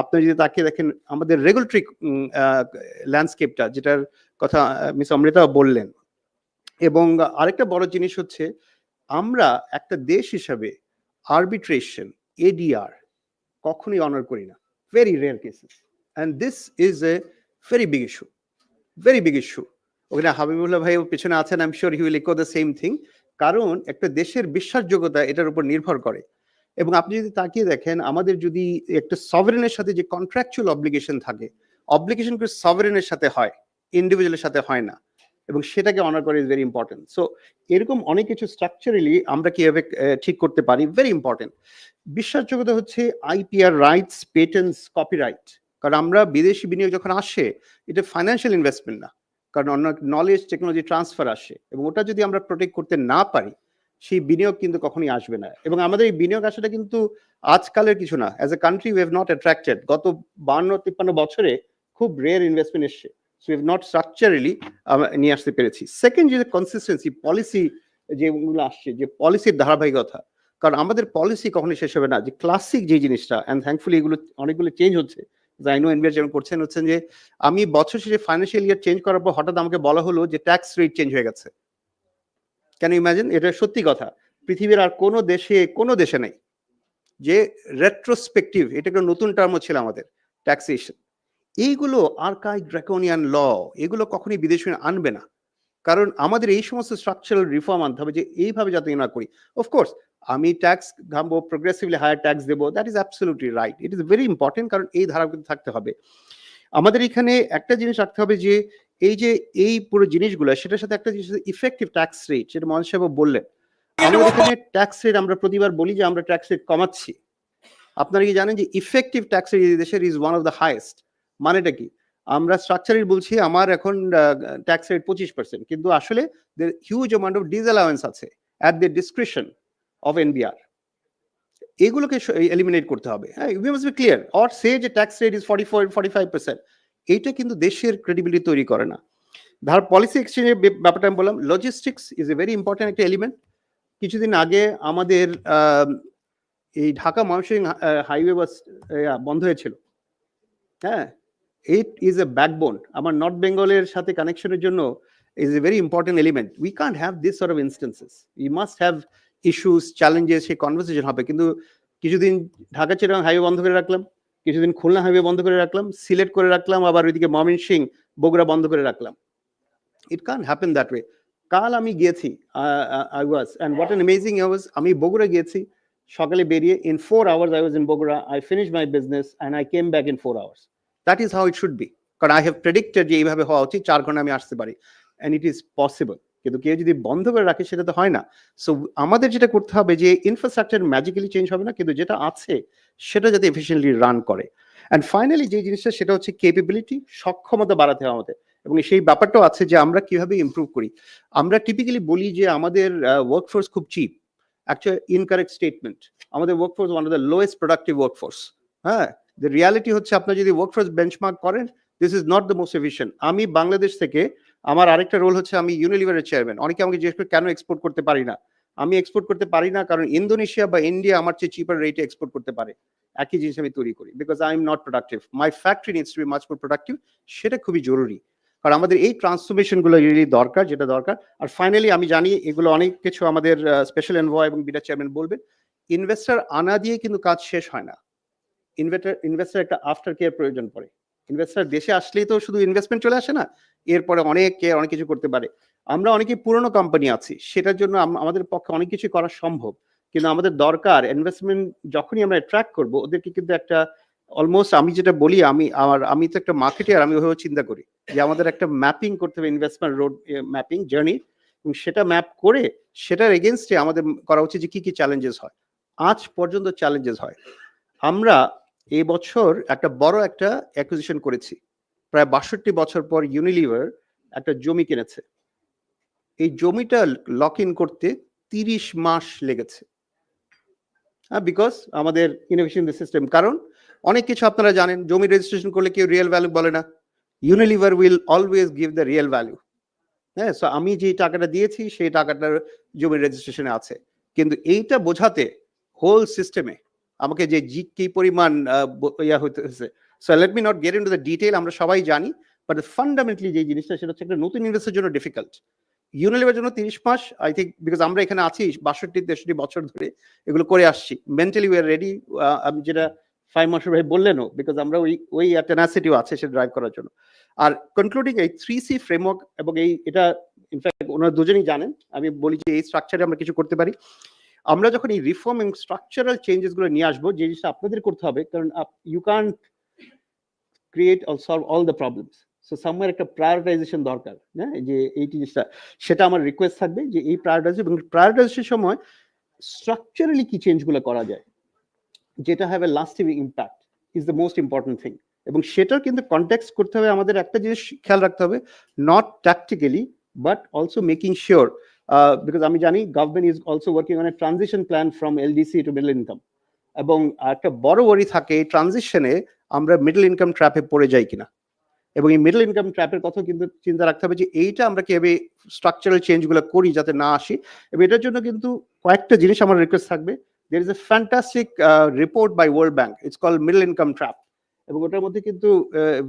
আপনি যদি তাকিয়ে দেখেন আমাদের রেগুলেটরি ল্যান্ডস্কেপটা, যেটার কথা মিস অমৃতা বললেন। এবং আরেকটা বড় জিনিস হচ্ছে আমরা একটা দেশ হিসাবে আরবিট্রেশন, এডিআর কখনোই অনার করি না, very rare cases, and this is a very big issue, very big issue. ওখানে হাবিবুল্লাহ ভাই পেছনে আছেন, I am sure he will echo the same thing. কারণ একটা দেশের বিশ্বাসযোগ্যতা এটার উপর নির্ভর করে। এবং আপনি যদি তাকিয়ে দেখেন, আমাদের যদি একটা সভারেনের সাথে যে কন্ট্রাকচুয়াল অব্লিগেশন থাকে, অব্লিগেশন করে সভারেনের সাথে হয়, ইন্ডিভিজুয়ালের সাথে হয় না, এবং সেটাকে অনার করা ইজ ভেরি ইম্পর্টেন্ট। সো এরকম অনেক কিছু স্ট্রাকচারালি আমরা কিভাবে ঠিক করতে পারি, ভেরি ইম্পর্টেন্ট। বিশ্বাসযোগ্যতা হচ্ছে আইপিআর রাইটস, পেটেন্টস, কপিরাইট। কারণ আমরা বিদেশি বিনিয়োগ যখন আসে, এটা ফাইন্যান্সিয়াল ইনভেস্টমেন্ট না, কারণ অন্য নলেজ টেকনোলজি ট্রান্সফার আসে, এবং ওটা যদি আমরা প্রোটেক্ট করতে না পারি, সেই বিনিয়োগ কিন্তু কখনোই আসবে না। এবং আমাদের এই বিনিয়োগ আসাটা কিন্তু আজকালের কিছু না, as a country we have not attracted, গত 52-53 বছরে খুব রেয়ার ইনভেস্টমেন্ট এসছে। So we have not structurally নিয়ে আসতে পেরেছি। সেকেন্ড যে কনসিস্টেন্সি, পলিসি যেগুলো আসছে, যে পলিসির ধারাবাহিকতা, কারণ আমাদের পলিসি কখনোই শেষ হবে না। যে ক্লাসিক যে জিনিসটা, অ্যান্ড থ্যাঙ্কফুলি এগুলো অনেকগুলো চেঞ্জ হচ্ছে, আই নো এনবিআর যেমন করছেন, হচ্ছেন যে আমি বছর শেষে ফাইন্যান্সিয়াল ইয়ার চেঞ্জ করার পর হঠাৎ আমাকে বলা হলো যে ট্যাক্স রেট চেঞ্জ হয়ে গেছে। Can you imagine? এটা সত্যি কথা, পৃথিবীর আর কোনো দেশে নেই যে রেট্রোস্পেক্টিভ, এটা একটা নতুন টার্মও ছিল আমাদের, ট্যাক্সেশন। এইগুলো আর্কাইভ ড্রাকোনিয়ান ল, এগুলো কখনোই বিদেশি আনবে না। কারণ আমাদের এই সমস্ত স্ট্রাকচারাল রিফর্ম আনতে হবে, যে এইভাবে যাতে না করি। অফকোর্স আমি ট্যাক্স ঘামবো, প্রোগ্রেসিভলি হায়ার ট্যাক্স দেবো, that is absolutely right, it is very important, কারণ এই ধারা কিন্তু থাকতে হবে। আমাদের এখানে একটা জিনিস রাখতে হবে, যে এই পুরো জিনিসগুলো, সেটার সাথে একটা জিনিস ইফেক্টিভ ট্যাক্স রেট, সেটা মহান সাহেব বললেন। আমাদের এখানে ট্যাক্স রেট আমরা প্রতিবার বলি যে আমরা ট্যাক্স রেট কমাচ্ছি। আপনারা কি জানেন যে ইফেক্টিভ ট্যাক্স রেট দেশের is one of the highest? মানেটা কি? আমরা স্ট্রাকচারালি বলছি আমার এখন ট্যাক্স রেট 25%, কিন্তু আসলে হিউজ অ্যামাউন্ট অফ ডিসঅ্যালাউয়েন্স আছে, at the discretion of NBR. এগুলোকে এলিমিনেট করতে হবে। হ্যাঁ, we must be clear, or say যে ট্যাক্স রেট ইজ 44-45%, এইটা কিন্তু দেশের ক্রেডিবিলিটি তৈরি করে না। ধর পলিসি এক্সচেঞ্জের ব্যাপারটা আমি বললাম, logistics is a very important একটা এলিমেন্ট। কিছুদিন আগে আমাদের এই ঢাকা ময়মনসিংহ হাইওয়ে বাস বন্ধ হয়েছিল। হ্যাঁ, ইট ইজ এ ব্যাকবোন, আমার নর্থ বেঙ্গলের সাথে কানেকশনের জন্য is a very important element. We can't have this sort of instances. We must have issues, challenges, সেই কনভারসেশন হবে। কিন্তু কিছুদিন ঢাকা চিটাগাং হাইওয়ে বন্ধ করে রাখলাম, কিছুদিন খুলনা হাইওয়ে বন্ধ করে রাখলাম, সিলেট করে রাখলাম, আবার ওইদিকে ময়মনসিংহ বগুড়া বন্ধ করে রাখলাম। It can't happen that way. কাল আমি গিয়েছি, I was, and what an amazing I was, আমি বগুড়া গিয়েছি সকালে বেরিয়ে, in 4 hours I was in Bogura, I finished my business and I came back in 4 hours. That is how it should be. কারণ I have predicted যে এইভাবে হওয়া উচিত, 4 ঘন্টা আমি আসতে পারি, and it is possible. কিন্তু কেউ যদি বন্ধ করে রাখে সেটা তো হয় না। সো আমাদের যেটা করতে হবে যে ইনফ্রাস্ট্রাকচার ম্যাজিক্যালি চেঞ্জ হবে না, কিন্তু যেটা আছে সেটা যাতে এফিশিয়েন্টলি রান করে। অ্যান্ড ফাইনালি যে জিনিসটা সেটা হচ্ছে কেপেবিলিটি, সক্ষমতা বাড়াতে হবে আমাদের, এবং সেই ব্যাপারটাও আছে যে আমরা কিভাবে ইমপ্রুভ করি। আমরা টিপিক্যালি বলি যে আমাদের ওয়ার্কফোর্স খুব চিপ, অ্যাকচুয়ালি ইনকারেক্ট স্টেটমেন্ট। আমাদের workforce one of the lowest productive workforce. হ্যাঁ, দ্য রিয়ালিটি হচ্ছে আপনার যদি ওয়ার্কফোর্স বেঞ্চমার্ক করেন, this is not the most efficient. আমি বাংলাদেশ থেকে, আমার আরেকটা রোল হচ্ছে আমি ইউনিলিভারের চেয়ারম্যান। অনেকে আমাকে জিজ্ঞেস করে কেন এক্সপোর্ট করতে পারি না। আমি এক্সপোর্ট করতে পারি না কারণ ইন্দোনেশিয়া বা ইন্ডিয়া আমার চেয়ে চিপার রেটে এক্সপোর্ট করতে পারে, একই জিনিস আমি তৈরি করি, because I am not productive. My factory needs to B much more productive. সেটা খুবই জরুরি, কারণ আমাদের এই ট্রান্সফরমেশন গুলো রিয়েলি দরকার, যেটা দরকার। আর ফাইনালি আমি জানি এগুলো অনেক কিছু আমাদের স্পেশাল এনভয় এবং বিটা চেয়ারম্যান বলবেন, ইনভেস্টার আনা দিয়ে কিন্তু কাজ শেষ হয় না। ইনভেস্টার একটা আফটার কেয়ার প্রয়োজন পড়ে। ইনভেস্টার দেশে আসলেই তো শুধু ইনভেস্টমেন্ট চলে আসে না, এরপরে অনেক কিছু করতে পারে। আমরা অনেকে পুরনো কোম্পানি আছি, সেটার জন্য আমাদের পক্ষে অনেক কিছু করা সম্ভব, কিন্তু আমাদের দরকার ইনভেস্টমেন্ট যখনই আমরা অ্যাট্রাক্ট করবো ওদেরকে কিন্তু একটা অলমোস্ট, আমি যেটা বলি, আমি তো একটা মার্কেটিয়ার, আমি ওইভাবে চিন্তা করি যে আমাদের একটা ম্যাপিং করতে হবে, ইনভেস্টমেন্ট রোড ম্যাপিং জার্নি, এবং সেটা ম্যাপ করে সেটার এগেনস্টে আমাদের করা উচিত যে কি কি চ্যালেঞ্জেস হয়। আজ পর্যন্ত চ্যালেঞ্জেস হয়। আমরা এই বছর একটা বড় একটা অ্যাকুইজিশন করেছি, প্রায় 62 বছর পর ইউনিলিভার একটা জমি কিনেছে। এই জমিটা লক ইন করতে 30 মাস লেগেছে, বিকজ আমাদের ইনোভেশন সিস্টেম। কারণ অনেক কিছু আপনারা জানেন, জমি রেজিস্ট্রেশন করলে কেউ রিয়েল ভ্যালু বলে না, Unilever will always give the real value. হ্যাঁ, সো আমি যে টাকাটা দিয়েছি সেই টাকাটার জমির রেজিস্ট্রেশনে আছে, কিন্তু এইটা বোঝাতে হোল সিস্টেমে আমাকে যে কি পরিমাণ ইয়া হতে হয়েছে। So let me not get into the detail, আমরা সবাই জানি, বাট ফান্ডামেন্টালি যে জিনিসটা সেটা হচ্ছে একটা নতুন ইনভেস্টের জন্য ডিফিকাল্ট। ইউনিলিভার জন্য 30 মাস, আই থিঙ্ক, বিকজ আমরা এখানে আছি 62-63 বছর ধরে এগুলো করে আসছি, মেন্টালি উই আর রেডি। আমি যেটা 5 মাসের ভাই বললেনও, বিকজ আমরা ওই টেনাসিটিও আছে সেটা ড্রাইভ করার জন্য। আর কনক্লুডিং এই 3C ফ্রেমওয়ার্ক, এবং এটা ইনফ্যাক্ট ওনারা দুজনেই জানেন, আমি বলি যে এই স্ট্রাকচারে আমরা কিছু করতে পারি। আমরা যখন এই রিফর্ম এবং স্ট্রাকচারাল চেঞ্জেস গুলো নিয়ে আসবো, যে জিনিসটা আপনাদের করতে হবে, কারণ you can't create or solve all the problems. So somewhere একটা প্রায়োরিটাইজেশন দরকার, হ্যাঁ, যে এই জিনিসটা, সেটা আমার রিকোয়েস্ট থাকবে যে এই প্রায়োরিটাইজেশন, এবং প্রায়োরিটাইজেশনের সময় স্ট্রাকচারালি কি চেঞ্জ গুলো করা যায় যেটা have a lasting impact is the most important thing. এবং সেটার কিন্তু কনটেক্সট করতে হবে, আমাদের একটা জিনিস খেয়াল রাখতে হবে, not tactically but also making sure, because আমি জানি government is also working on a transition plan from LDC to middle income, এবং একটা বড় ওয়ারি থাকে এই ট্রানজিশনে আমরা মিডল ইনকাম ট্র্যাপে পড়ে যাই কিনা। এবং এই মিডল ইনকাম ট্র্যাপের কথা কিন্তু চিন্তা রাখতে হবে যে এইটা আমরা কিভাবে স্ট্রাকচারাল চেঞ্জগুলো করি যাতে না আসি। এবং এটার জন্য কিন্তু কয়েকটা জিনিস আমার রিকোয়েস্ট থাকবে। There is a fantastic report by World Bank. It's called Middle Income Trap. এবং ওটার মধ্যে কিন্তু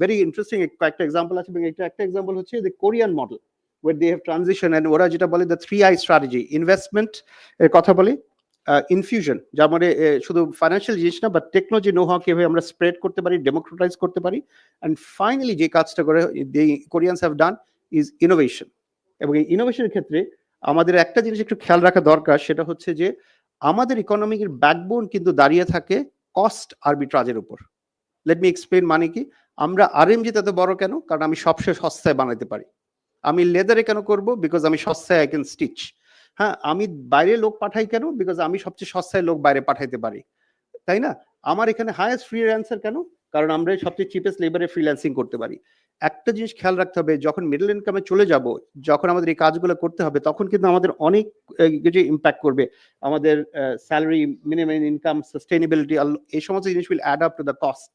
ভেরি ইন্টারেস্টিং কয়েকটা এক্সাম্পল আছে, এবং এটা একটা এক্সাম্পল হচ্ছে the Korean model where they have transition, and ওরা যেটা বলে the 3I strategy, ইনভেস্টমেন্ট এর কথা বলে, ইনফিউশন, যার মানে শুধু ফাইন্যান্সিয়াল জিনিস না, বাট টেকনোলজি নো হাউ কিভাবে আমরা স্প্রেড করতে পারি, ডেমোক্রেটাইজ করতে পারি, অ্যান্ড ফাইনালি যে কাজটা করে দি কোরিয়ানস হ্যাভ ডান ইজ ইনোভেশন। এবং এই ইনোভেশনের ক্ষেত্রে আমাদের একটা জিনিস একটু খেয়াল রাখা দরকার, সেটা হচ্ছে যে আমাদের ইকোনমিকের ব্যাকবোন কিন্তু দাঁড়িয়ে থাকে কস্ট আরবিট্রাজের উপর। লেট মি এক্সপ্লেন, মানে কি, আমরা আরএমজি এত বড় কেন? কারণ আমি সবচেয়ে সস্তায় বানাতে পারি। আমি লেদারে কেন করব? বিকজ আমি সস্তায় আই ক্যান স্টিচ। হ্যাঁ, আমি বাইরে লোক পাঠাই কেন? বিকজ আমি সবচেয়ে সস্তায় লোক বাইরে পাঠাইতে পারি, তাই না? আমার এখানে হাইয়েস্ট ফ্রিল্যান্সার কেন? কারণ আমরা সবচেয়ে চিপেস্ট লেবারে ফ্রিল্যান্সিং করতে পারি। একটা জিনিস খেয়াল রাখতে হবে, যখন মিডল ইনকামে চলে যাব, যখন আমাদের এই কাজগুলো করতে হবে, তখন কিন্তু আমাদের অনেক কিছু ইম্প্যাক্ট করবে। আমাদের স্যালারি, মিনিমাম ইনকাম, সাস্টেইনেবিলিটি, এই সমস্ত জিনিস will add up to the cost.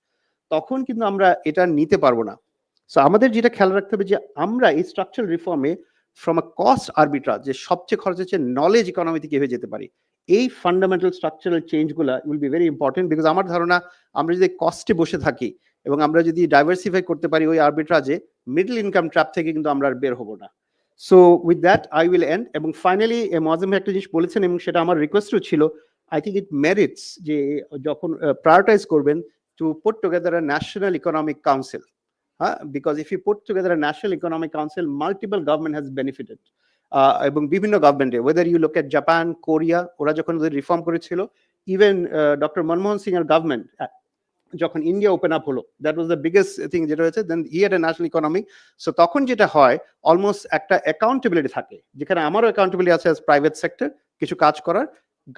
তখন কিন্তু আমরা এটা নিতে পারবো না। সো আমাদের যেটা খেয়াল রাখতে হবে যে আমরা এই স্ট্রাকচারাল রিফর্মে ফ্রম আ কস্ট আরবিট্রাজ, যে সবচেয়ে খরচ হচ্ছে নলেজ ইকোনমিতে কিভাবে যেতে পারি, এই ফান্ডামেন্টাল স্ট্রাকচারাল চেঞ্জগুলো will be very important. Because আমার ধারণা আমরা যদি কস্টে বসে থাকি এবং আমরা যদি ডাইভার্সিফাই করতে পারি ওই আরবিট্রাজে, মিডল ইনকাম ট্র্যাপ থেকে কিন্তু আমরা আর বের হবো না। So with that I will end. এবং ফাইনালি মোয়াজ্জেম ভাই একটা জিনিস বলেছেন এবং সেটা আমার রিকোয়েস্টও ছিল, আই থিঙ্ক ইট মেরিটস যে যখন প্রায়োরিটাইজ করবেন to put together a national economic council. Because if you put together a national economic council, multiple government has benefited. এবং বিভিন্ন গভর্নমেন্টে, whether you look at Japan, Korea, ওরা যখন ওদের reform করেছিল, even doctor Manmohan Singh এর গভর্নমেন্ট যখন India open up হলো, that was the biggest thing যেটা হয়েছে, then he had a national economy. So তখন যেটা হয়, অলমোস্ট একটা অ্যাকাউন্টেবিলিটি থাকে, যেখানে আমারও অ্যাকাউন্টেবিলিটি আছে অ্যাজ প্রাইভেট সেক্টর কিছু কাজ করার,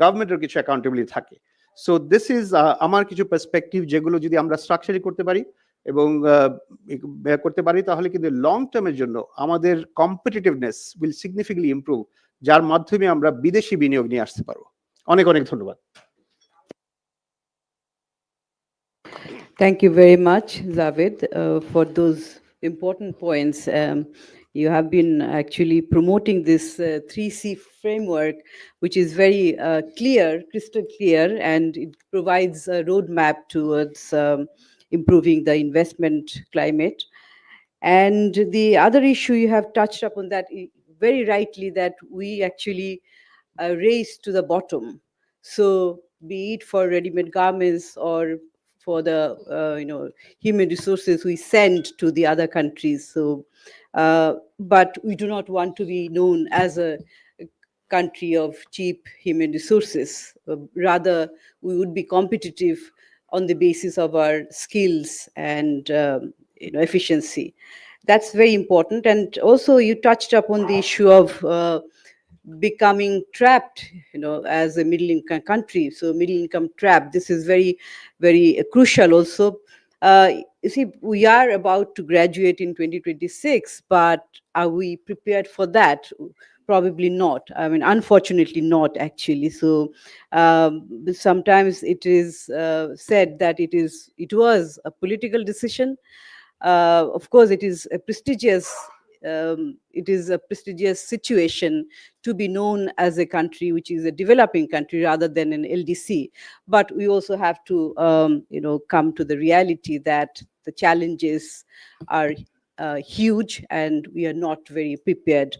গভর্নমেন্টের কিছু অ্যাকাউন্টেবিলিটি থাকে। সো দিস ইজ আমার কিছু পার্সপেক্টিভ, যেগুলো যদি আমরা স্ট্রাকচারই করতে পারি এবং করতে পারি, তাহলে কিন্তু লং টার্মের জন্য আমাদের কম্পিটিটিভনেস উইল সিগনিফিকেন্টলি ইমপ্রুভ, যার মাধ্যমে আমরা বিদেশি বিনিয়োগ নিয়ে আসতে পারবো। অনেক অনেক ধন্যবাদ। Thank you very much, Javed, for those important points. You have been actually promoting this 3C framework, which is very clear, crystal clear, and it provides a roadmap towards improving the investment climate. And the other issue you have touched upon that very rightly, that we actually race to the bottom. So be it for ready-made garments or for the human resources we send to the other countries. So, but we do not want to be known as a country of cheap human resources. Rather, we would be competitive on the basis of our skills and efficiency. That's very important. And also, you touched upon the issue of becoming trapped, as a middle income country. So middle income trap, this is very, very crucial also. You see, we are about to graduate in 2026, but are we prepared for that? Probably not. I mean, unfortunately not, actually. So sometimes it is said that it was a political decision. Of course, it is a prestigious situation to be known as a country which is a developing country rather than an LDC. But we also have to, come to the reality that the challenges are huge and we are not very prepared,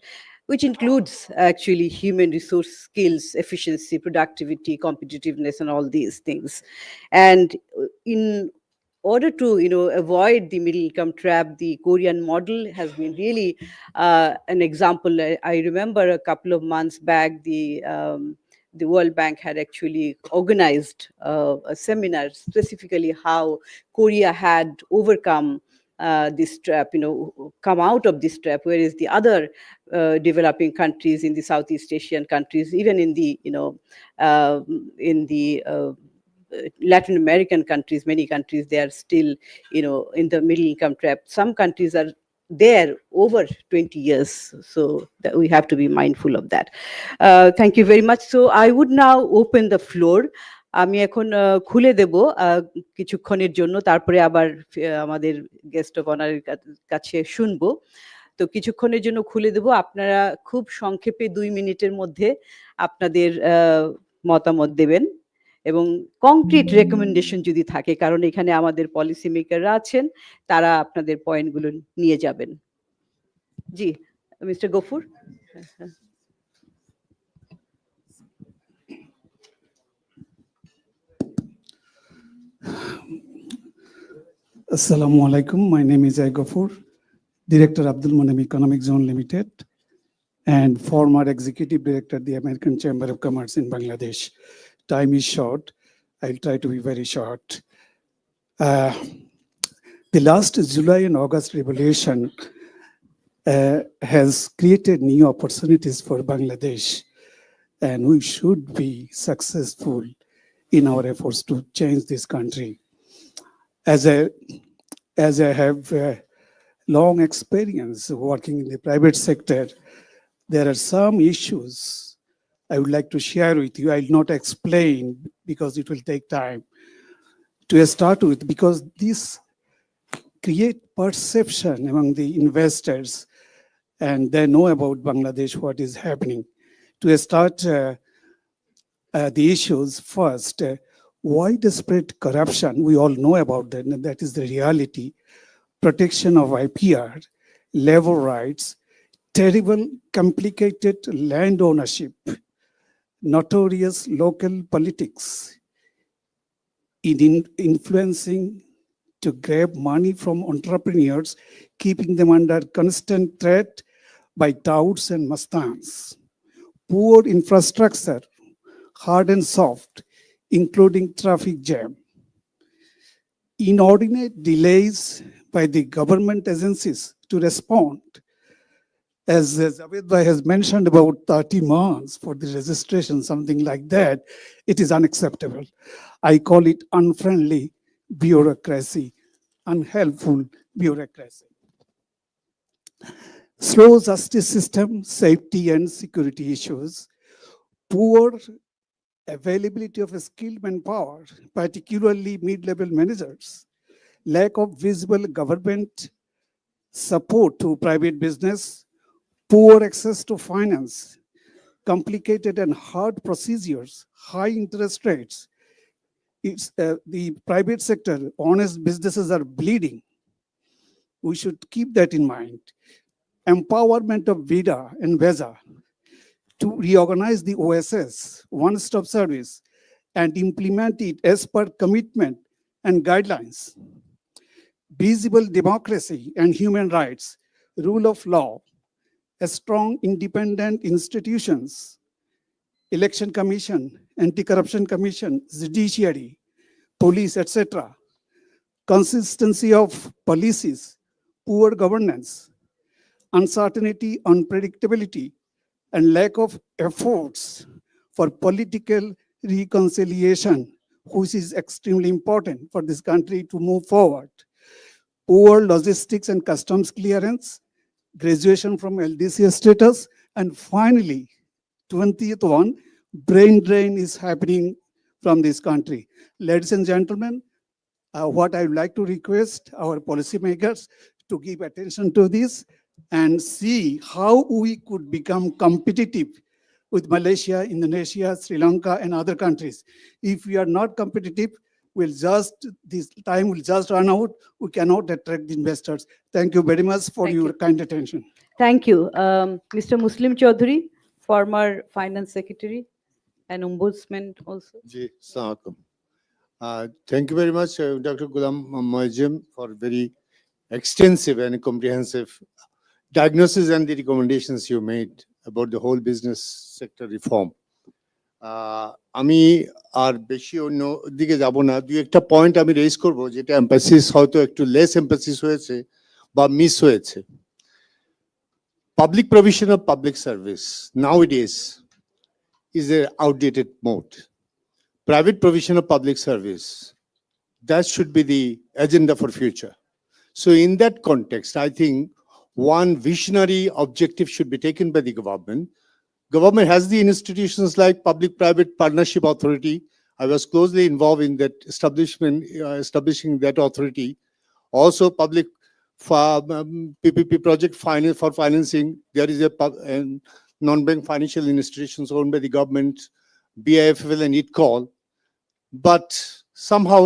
which includes actually human resource skills, efficiency, productivity, competitiveness, and all these things. And in order to avoid the middle income trap, the Korean model has been really an example. I remember a couple of months back, the World Bank had actually organized a seminar specifically how Korea had overcome this trap, come out of this trap, whereas the other developing countries in the Southeast Asian countries, even in the Latin American countries, many countries, they are still, in the middle income trap. Some countries are there over 20 years. So that we have to be mindful of that. Thank you very much. So I would now open the floor. আমি এখন খুলে দেব কিছুক্ষণের জন্য, তারপরে আবার আমাদের guest of অনারের কাছে শুনবো। তো কিছুক্ষণের জন্য খুলে দেব। আপনারা খুব সংক্ষেপে 2 মিনিটের মধ্যে আপনাদের মতামত দেবেন এবং কংক্রিট রেকমেন্ডেশন যদি থাকে, কারণ এখানে আমাদের পলিসি মেকাররা আছেন, তারা আপনাদের পয়েন্টগুলো নিয়ে যাবেন। জি, mister Gafur. Assalamu alaikum. My name is Gafur, Director Abdul Monem Economic Zone Limited, and former Executive Director at the American Chamber of Commerce in Bangladesh. Time is short. I'll try to be very short. The last July and August revolution has created new opportunities for Bangladesh, and we should be successful in our efforts to change this country. As I have long experience working in the private sector, there are some issues I would like to share with you. I'll not explain because it will take time to start with, because this create perception among the investors and they know about Bangladesh, what is happening. To start the issues first, widespread corruption, we all know about that, and that is the reality. Protection of IPR, labor rights, terrible, complicated land ownership, notorious local politics in influencing to grab money from entrepreneurs, keeping them under constant threat by touts and mastans. Poor infrastructure, hard and soft, including traffic jam. Inordinate delays by the government agencies to respond. As Javed Bhai has mentioned, about 30 months for the registration, something like that, it is unacceptable. I call it unfriendly bureaucracy, unhelpful bureaucracy. Slow justice system, safety and security issues, poor availability of skilled manpower, particularly mid-level managers, lack of visible government support to private business, poor access to finance, complicated and hard procedures, high interest rates. It's the private sector, honest businesses are bleeding. We should keep that in mind. Empowerment of VIDA and VESA to reorganize the OSS, one-stop service, and implement it as per commitment and guidelines. Visible democracy and human rights, rule of law, a strong independent institutions, election commission, anti-corruption commission, judiciary, police, etc. Consistency of policies, poor governance, uncertainty, unpredictability, and lack of efforts for political reconciliation, which is extremely important for this country to move forward. Poor logistics and customs clearance, graduation from LDC status, and finally, 20th one, brain drain is happening from this country. Ladies and gentlemen, what I would like to request our policymakers to give attention to this and see how we could become competitive with Malaysia, Indonesia, Sri Lanka, and other countries. If we are not competitive, this time will just run out. We cannot attract the investors. Thank you very much for Thank your you. kind attention. Thank you. Mr. Muslim Chaudhary, former Finance Secretary and Ombudsman also. Ji, Assalamualaikum. Thank you very much, Dr. Ghulam Moazem, for very extensive and comprehensive diagnosis and the recommendations you made about the whole business sector reform. আমি আর বেশি অন্য দিকে যাব না, দুই একটা point আমি raise করব যেটা এমফাসিস হয়তো একটু লেস এমফাসিস হয়েছে বা মিস হয়েছে। Public provision of public service nowadays is an outdated mode. Private provision of public service, that should be the agenda for future. So in that context, I think one visionary objective should be taken by the government. Government has the institutions like Public-Private Partnership Authority. I was closely involved in that establishing that authority. Also public PPP project finance for financing. There is a non-bank financial institutions owned by the government, BIFL and ITCOL. But somehow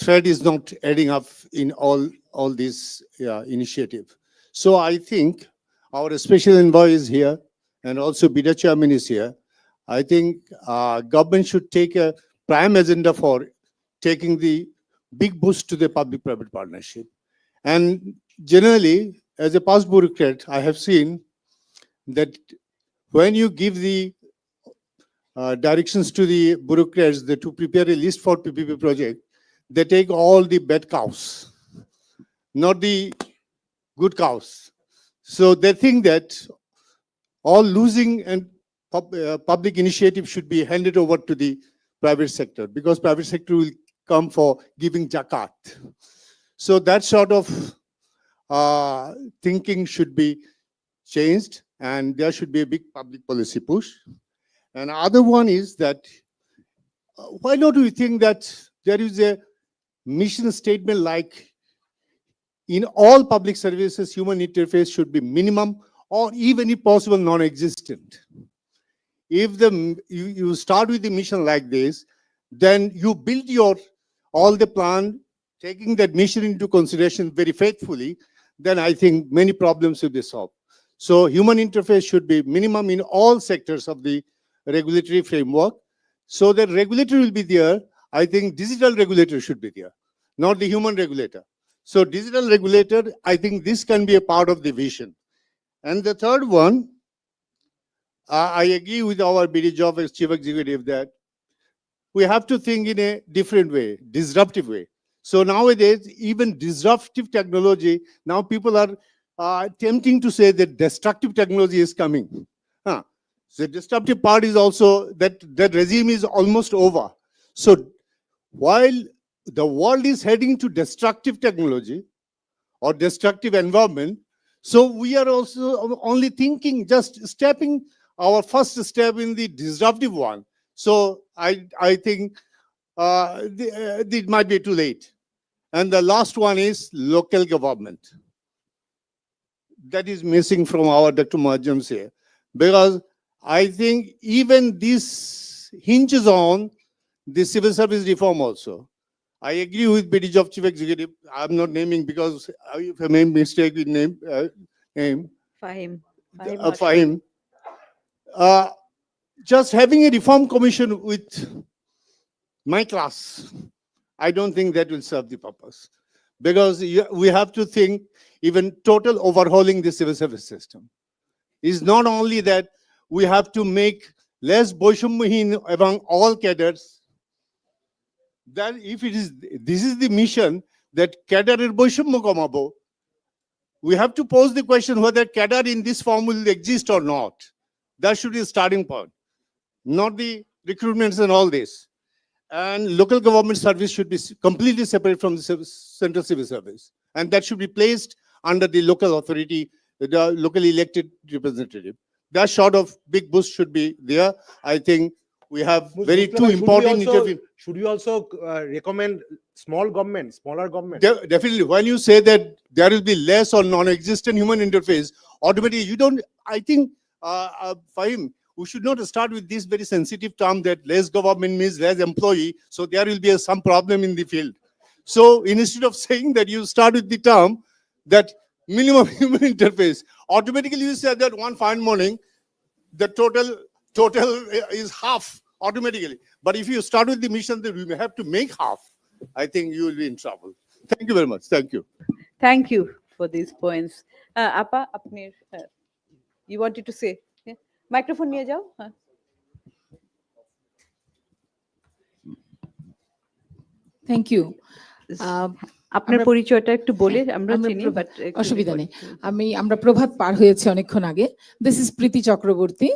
thread is not adding up in all these initiative. So I think our special envoy is here and also BIDA chairman is here. I think government should take a prime agenda for taking the big boost to the public-private partnership. And generally, as a past bureaucrat, I have seen that when you give the directions to the bureaucrats to prepare a list for PPP project, they take all the bad cows, not the good cows. So they think that all losing and public initiative should be handed over to the private sector because private sector will come for giving zakat. So that sort of thinking should be changed, and there should be a big public policy push. And other one is that why not we think that there is a mission statement like in all public services, human interface should be minimum or even if possible non-existent. If you start with the mission like this, then you build your all the plan, taking that mission into consideration very faithfully, then I think many problems will be solved. So human interface should be minimum in all sectors of the regulatory framework. So the regulator will be there. I think digital regulator should be there, not the human regulator. So digital regulator, I think this can be a part of the vision. And the third one, I agree with our BD job as chief executive that we have to think in a different way, disruptive way. So nowadays, even disruptive technology, now people are attempting to say that destructive technology is coming. Huh. So the disruptive part is also that regime is almost over. So while the world is heading to destructive technology or destructive environment, so we are also only thinking, just stepping our first step in the disruptive one. So I think it might be too late. And the last one is local government. That is missing from our Dr. Majum's here. Because I think even this hinges on the civil service reform also. I agree with BD Job Chief Executive. I'm not naming because if I made mistake with name, Fahim. Fahim. Just having a reform commission with my class, I don't think that will serve the purpose. Because we have to think even total overhauling the civil service system. It's not only that we have to make less boishumuhin among all cadres, that if this is the mission that cadre boishummu kamabo, we have to pose the question whether cadre in this form will exist or not. That should be a starting point, not the recruitments and all this. And local government service should be completely separate from the central civil service. And that should be placed under the local authority, the locally elected representative. That sort of big boost should be there. I think we have very two important interviews. Should we also recommend smaller government? Definitely. When you say that there will be less or non-existent human interface, automatically you don't, I think, Fahim, we should not start with this very sensitive term that less government means less employee. So there will be some problem in the field. So instead of saying that, you start with the term that minimum human interface. Automatically you say that one fine morning, the total is half automatically. But if you start with the mission that we may have to make half, I think you will be in trouble. Thank you very much. Thank you. Thank you for these points. Appa, you wanted to say? Yeah. Microphone niye jao. Thank you আপনার পরিচয়টা একটু বলে আমরা চিনি, but অসুবিধা নেই। আমরা প্রভাত পার হয়েছে অনেকক্ষণ আগে। This is Priti Chakraborty,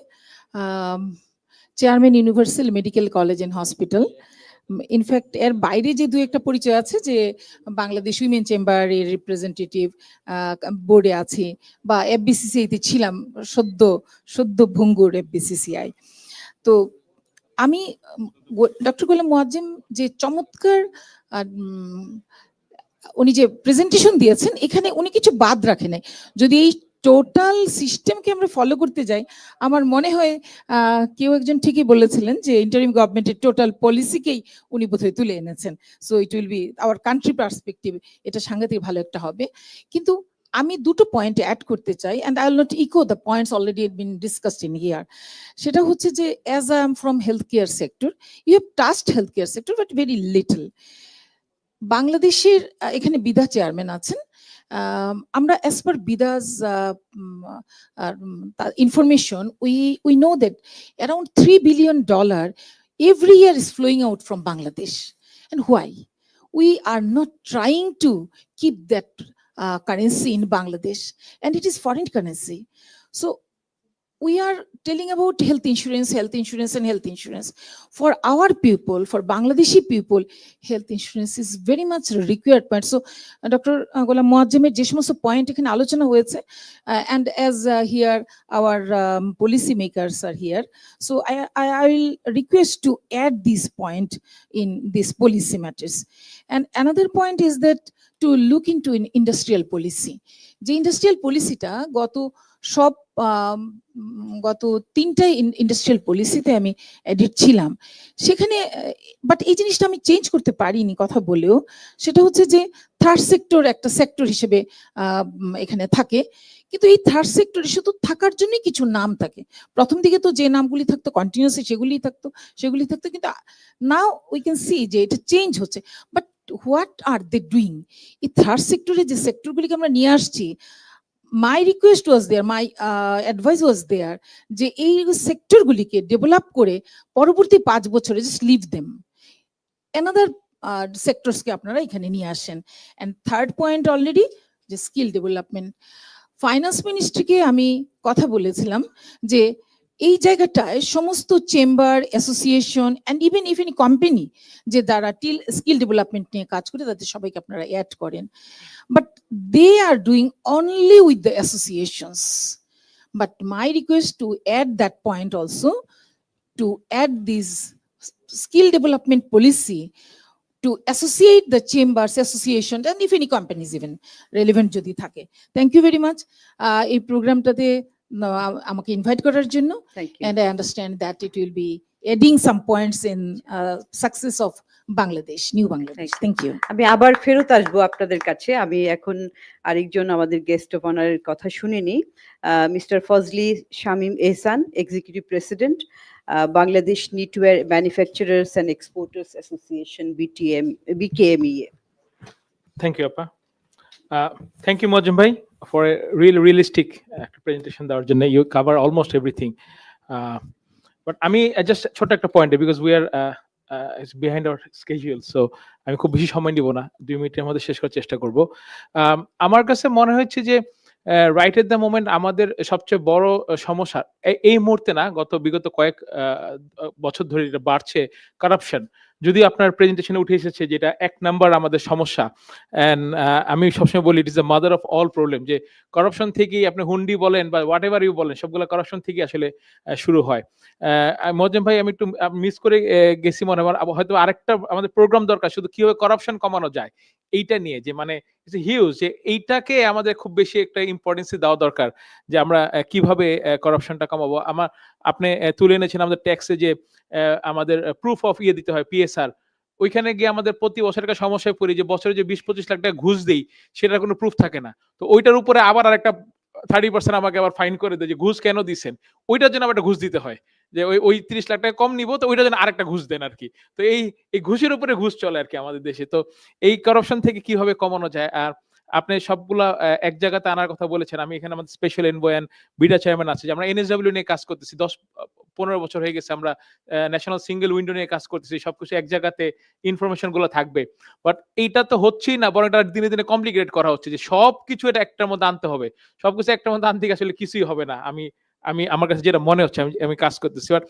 chairman universal medical college and hospital. In fact এর বাইরে যে দু একটা পরিচয় আছে, যে বাংলাদেশ উইমেন চেম্বার এর রিপ্রেজেন্টেটিভ বোর্ডে আছি, বা এফবিসিসিআই তে ছিলাম, সদ্য ভঙ্গুর এফবিসিসিআই। তো আমি ডক্টর গোলাম মোয়াজ্জেম যে চমৎকার উনি যে প্রেজেন্টেশন দিয়েছেন, এখানে উনি কিছু বাদ রাখে নাই। যদি এই টোটাল সিস্টেমকে আমরা ফলো করতে যাই, আমার মনে হয় কেউ একজন ঠিকই বলেছিলেন যে ইন্টারিম গভর্নমেন্টের টোটাল পলিসিকেই উনি বোধহয় তুলে এনেছেন। So it will be our country perspective, এটা সাংঘাতিক ভালো একটা হবে। কিন্তু আমি দুটো পয়েন্ট অ্যাড করতে চাই, and I will not echo the points already been discussed in here. সেটা হচ্ছে যে as I am from health care sector, you have touched health care sector but very little. বাংলাদেশের এখানে বিদা চেয়ারম্যান আছেন। আমরা as per Bida's information, we know that around $3 billion every year is flowing out from Bangladesh. And why? We are not trying to keep that currency in Bangladesh, and it is foreign currency. So we are telling about health insurance, and health insurance. For our people, for Bangladeshi people, health insurance is very much a required point. So, Dr. Ghulam Moazzemer যে সমস্ত point এখানে আলোচনা হয়েছে, and as here our policy makers are here, so I will request to add this point in this policy matters. And another point is that to look into an industrial policy. যে industrial পলিসিটা গত তিনটাই industrial পলিসিতে আমি edit ছিলাম, সেখানে but এই জিনিসটা আমি চেঞ্জ করতে পারিনি কথা বলেও, সেটা হচ্ছে যে থার্ড সেক্টর একটা সেক্টর হিসেবে এখানে থাকে, কিন্তু এই থার্ড সেক্টরে শুধু থাকার জন্যই কিছু নাম থাকে। প্রথম দিকে তো যে নামগুলি থাকতো কন্টিনিউসলি সেগুলি থাকতো, কিন্তু নাও উই ক্যান সি যে এটা চেঞ্জ হচ্ছে। But what are they doing? এই থার্ড সেক্টরে যে সেক্টরগুলিকে আমরা নিয়ে আসছি, my request was there, my advice was there, যে এই সেক্টরগুলিকে ডেভেলপ করে পরবর্তী 5 বছরে just leave them, another sectors কে আপনারা এখানে নিয়ে আসেন। and third point already যে স্কিল ডেভেলপমেন্ট, ফাইন্যান্স মিনিস্ট্রিকে আমি কথা বলেছিলাম যে এই জায়গাটায় সমস্ত chamber, association and even any company যে দ্বারা স্কিল ডেভেলপমেন্ট নিয়ে কাজ করে তাদের সবাইকে আপনারা অ্যাড করেন, but they are doing only with the associations. But my request to add that point also, to add this skill development policy to associate the chambers, association, and if any companies even relevant যদি থাকে। Thank you very much এই প্রোগ্রামটাতে আমাকে invite করার জন্য, Thank you. and I understand that it will be adding some points in success of Bangladesh, new Bangladesh. Thank you. আমি আবার ফেরত আসবো আপনাদের কাছে। আমি এখন আরেকজন আমাদের গেস্ট অফ অনারের কথা শুনে নিই। Mister Fazli Shamim Ehsan, executive president, Bangladesh knitwear manufacturers and exporters association, BKMEA. Thank you, Appa. Thank you, Mojam Bhai, for a really realistic presentation. You cover almost everything. But I mean, just ছোট একটা point, because we are it's behind our schedule, so আমি খুব বেশি সময় নিব না, 2 মিনিটের মধ্যে শেষ করার চেষ্টা করব। আমার কাছে মনে হচ্ছে যে রাইট এট দ্য মোমেন্ট আমাদের সবচেয়ে বড় সমস্যা এই মুহূর্তে না, বিগত কয়েক বছর ধরে এটা বাড়ছে, কারাপশন। যদি আপনার প্রেজেন্টেশনে উঠে এসেছে যেটা 1 নাম্বার আমাদের সমস্যা, এন্ড আমি সবসময় বলি it is the mother of all problem, যে করাপশন থেকেই আপনি হুন্ডি বলেন বা হোয়াট এভার ইউ বলেন, সবগুলো করাপশন থেকে আসলে শুরু হয়। মজেম ভাই, আমি একটু মিস করে গেছি মনে হয়, হয়তো আরেকটা আমাদের প্রোগ্রাম দরকার শুধু কিভাবে করাপশন কমানো যায় এইটা নিয়ে, যে মানে ইটস হিউজ, যে এইটাকে আমাদের খুব বেশি একটা ইম্পর্টেন্স দেওয়া দরকার, যে আমরা কিভাবে করাপশনটা কমাবো। আপনি তুলে এনেছেন আমাদের ট্যাক্সে যে আমাদের প্রুফ অফ দিতে হয়, PSR, ওইখানে গিয়ে আমাদের প্রতি বছর একটা সমস্যায় পড়ি যে বছরে যে 20-25 লাখ টাকা ঘুষ দেই সেটার কোনো প্রুফ থাকে না। তো ওইটার উপরে আবার আরেকটা 30% আমাকে আবার ফাইন করে দেয় যে ঘুষ কেন দিচ্ছেন, ওইটার জন্য আবার একটা ঘুষ দিতে হয়, যে ওই 30 লাখ টাকা কম নিব, তো ওইটার জন্য আরেকটা ঘুষ দেন আর কি। তো এই ঘুষের উপরে ঘুষ চলে আর কি আমাদের দেশে। তো এই কারাপশন থেকে কিভাবে কমানো যায়? আর আপনি সবগুলা এক জায়গাতে আনার কথা বলেছেন। আমি এখানে আমাদের special envoy and BIDA chairman আছে, যে আমরা NSW নিয়ে কাজ করতেছি, 10-15 বছর হয়ে গেছে আমরা ন্যাশনাল সিঙ্গেল উইন্ডো নিয়ে কাজ করতেছি, সবকিছু এক জায়গাতে ইনফরমেশন গুলো থাকবে। বাট এইটা তো হচ্ছেই না, বরং এটা দিনে দিনে কমপ্লিকেট করা হচ্ছে, যে সবকিছু এটা একটার মধ্যে আনতে হবে, সবকিছু একটার মধ্যে আনতে আসলে কিছুই হবে না। আমি আমার কাছে যেটা মনে হচ্ছে, আমি কাজ করতেছি। বাট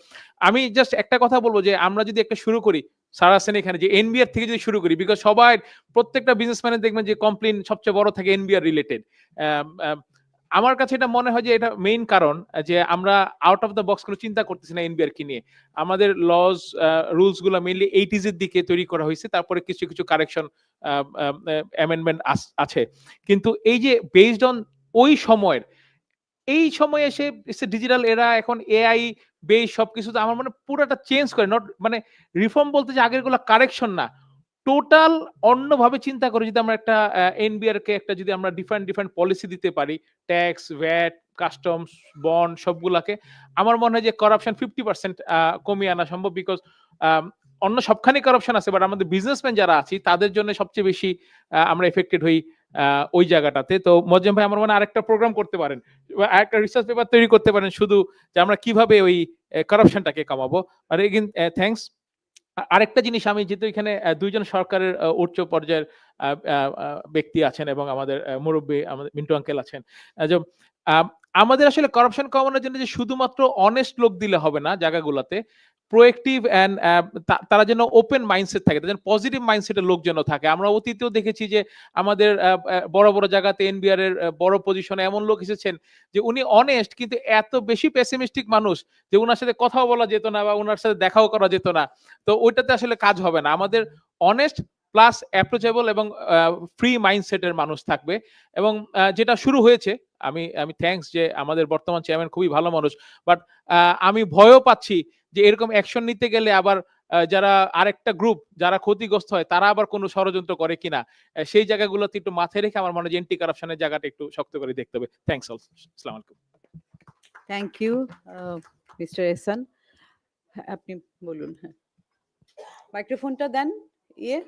আমি জাস্ট একটা কথা বলবো, যে আমরা যদি একটা শুরু করি সারাসেন এখানে, যে NBR থেকে যদি শুরু করি, বিকজ সবাই প্রত্যেকটা বিজনেসম্যানের দেখবেন যে কমপ্লেইন সবচেয়ে বড় থাকে NBR রিলেটেড। আমার কাছে এটা মনে হয় যে এটা মেইন কারণ, যে আমরা আউট অফ দ্য বক্স কোনো চিন্তা করতেছি না NBR কে নিয়ে। আমাদের লজ রুলস গুলো মেইনলি 80s এর দিকে তৈরি করা হয়েছে, তারপরে কিছু কিছু কারেকশন অ্যামেন্ডমেন্ট আছে, কিন্তু এই যে বেসড অন ওই সময়ের, এই সময় এসে ডিজিটাল এরা, এখন AI বেস সবকিছু, আমার মনে পুরোটা চেঞ্জ করে, নট মানে রিফর্ম বলতে যে আগের গুলো কারেকশন না, টোটাল অন্যভাবে চিন্তা করে যদি আমরা একটা NBR কে একটা যদি আমরা ডিফারেন্ট পলিসি দিতে পারি, ট্যাক্স, ভ্যাট, কাস্টমস, বন্ড সবগুলাকে, আমার মনে হয় যে করাপশন 50% কমিয়ে আনা সম্ভব। বিকজ অন্য সবখানে করাপশন আছে, বাট আমাদের বিজনেসম্যান যারা আছি তাদের জন্য সবচেয়ে বেশি আমরা এফেক্টেড হই ওই জায়গাটাতে। তো মজেম ভাই, আমার মনে হয় আরেকটা প্রোগ্রাম করতে পারেন, একটা রিসার্চ পেপার তৈরি করতে পারেন শুধু, যে আমরা কিভাবে ওই করাপশনটাকে কমাবো। আর এগেইন থ্যাঙ্কস। আরেকটা জিনিস, আমি যেহেতু এখানে 2 জন সরকারের উচ্চ পর্যায়ের ব্যক্তি আছেন এবং আমাদের মুরব্বী আমাদের মিন্টু আঙ্কেল আছেন, আমাদের আসলে করাপশন কমানোর জন্য যে শুধুমাত্র অনেস্ট লোক দিলে হবে না জায়গাগুলোতে, প্রোয়েক্টিভ অ্যান্ড তারা যেন ওপেন মাইন্ডসেট থাকে, তাদের পজিটিভ মাইন্ডসেটের লোক যেন থাকে। আমরা অতীতেও দেখেছি যে আমাদের বড় বড় জায়গাতে এনবিআর এর বড় পজিশনে এমন লোক এসেছেন যে উনি অনেস্ট কিন্তু এত বেশি পেসিমিস্টিক মানুষ যে উনার সাথে কথাও বলা যেত না বা উনার সাথে দেখাও করা যেত না। তো ওইটাতে আসলে কাজ হবে না। আমাদের অনেস্ট প্লাস অ্যাপ্রোচেবল এবং ফ্রি মাইন্ডসেটের মানুষ থাকবে। এবং যেটা শুরু হয়েছে, আমি আমি থ্যাঙ্কস যে আমাদের বর্তমান চেয়ারম্যান খুবই ভালো মানুষ, বাট আমি ভয়ও পাচ্ছি যে এরকম অ্যাকশন নিতে গেলে আবার যারা আরেকটা গ্রুপ যারা ক্ষতিগ্রস্ত হয় তারা আবার কোনো ষড়যন্ত্র করে কিনা, সেই জায়গাগুলোতে একটু মাথায় রেখে আমার মনে হয় এন্টি কারাপশনের জায়গাটা একটু শক্ত করে দেখতে হবে। Thanks all. আসসালামু আলাইকুম। থ্যাংক ইউ মিস্টার এহসান। আপনি বলুন। হ্যাঁ, মাইক্রোফোনটা দেন। ইয়ে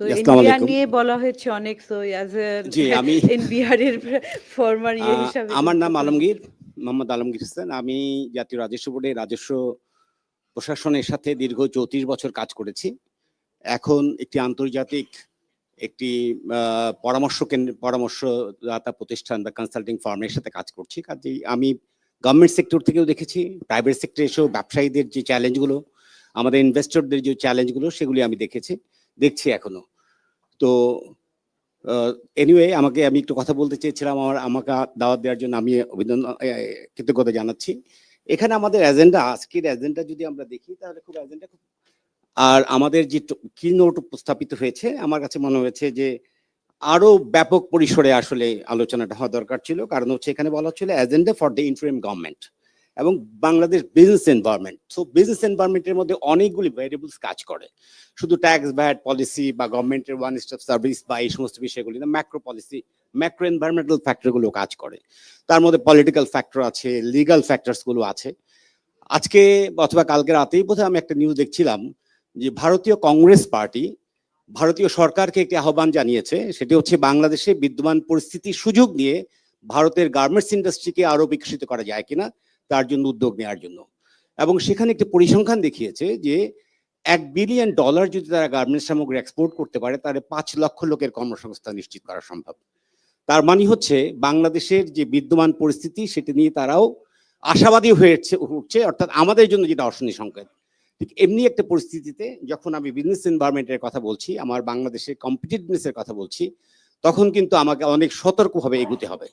তো আসসালামু এনবিআর আলাইকুম। নিয়ে বলা হয়েছে অনেক। সো অ্যাজ জি, আমি এনবিআর এর ফরমার ইয়ে হিসাবে আমার নাম আলমগীর, মোহাম্মদ আলমগীর হোসেন। আমি জাতীয় রাজস্ব বোর্ডে রাজস্ব প্রশাসনের সাথে দীর্ঘ 34 বছর কাজ করেছি। এখন একটি আন্তর্জাতিক একটি পরামর্শদাতা প্রতিষ্ঠান বা কনসাল্টিং ফার্মের সাথে কাজ করছি। কাজেই আমি গভর্নমেন্ট সেক্টর থেকেও দেখেছি, প্রাইভেট সেক্টরে এসেও ব্যবসায়ীদের যে চ্যালেঞ্জগুলো, আমাদের ইনভেস্টরদের যে চ্যালেঞ্জগুলো, সেগুলি আমি দেখছি এখনো। তো এনিওয়ে, আমি একটু কথা বলতে চেয়েছিলাম। আমাকে দাওয়াত দেওয়ার জন্য আমি কৃতজ্ঞতা জানাচ্ছি। এখানে আমাদের এজেন্ডা, আজকের এজেন্ডা যদি আমরা দেখি তাহলে খুব আর আমাদের যে কি নোট উপস্থাপিত হয়েছে, আমার কাছে মনে হয়েছে যে আরো ব্যাপক পরিসরে আসলে আলোচনাটা হওয়া দরকার ছিল। কারণ হচ্ছে এখানে বলা হচ্ছিল agenda for the interim government এবং Bangladesh business environment. So business এনভায়রনমেন্টের মধ্যে অনেকগুলি ভ্যারিয়েবলস কাজ করে, শুধু ট্যাক্স, ভ্যাট, পলিসি বা গভর্নমেন্টের ওয়ান স্টপ সার্ভিস বা এই সমস্ত বিষয়গুলি না, ম্যাক্রো পলিসি, ম্যাক্রো এনভায়রনমেন্টাল ফ্যাক্টরগুলো কাজ করে। তার মধ্যে পলিটিক্যাল ফ্যাক্টর আছে, লিগাল ফ্যাক্টরসগুলো আছে। আজকে অথবা কালকে রাতেই বোধহয় আমি একটা নিউজ দেখছিলাম যে ভারতীয় কংগ্রেস পার্টি ভারতীয় সরকারকে একটি আহ্বান জানিয়েছে, সেটি হচ্ছে বাংলাদেশে বিদ্যমান পরিস্থিতির সুযোগ নিয়ে ভারতের গার্মেন্টস ইন্ডাস্ট্রিকে আরো বিকশিত করা যায় কিনা তার জন্য উদ্যোগ নেওয়ার জন্য। এবং সেখানে একটি পরিসংখ্যান দেখিয়েছে যে $1 বিলিয়ন যদি তারা গার্মেন্টস সামগ্রী এক্সপোর্ট করতে পারে তাহলে 5 লক্ষ লোকের কর্মসংস্থান নিশ্চিত করা সম্ভব। তার মানে হচ্ছে বাংলাদেশের যে বিদ্যমান পরিস্থিতি সেটি নিয়ে তারাও আশাবাদী হয়ে উঠছে, অর্থাৎ আমাদের জন্য যেটা অশনি সংকেত। ঠিক এমনি একটা পরিস্থিতিতে যখন আমি বিজনেস এনভায়রনমেন্টের কথা বলছি, আমার বাংলাদেশের কম্পিটিটিভনেসের কথা বলছি, তখন কিন্তু আমাকে অনেক সতর্কভাবে এগোতে হবে।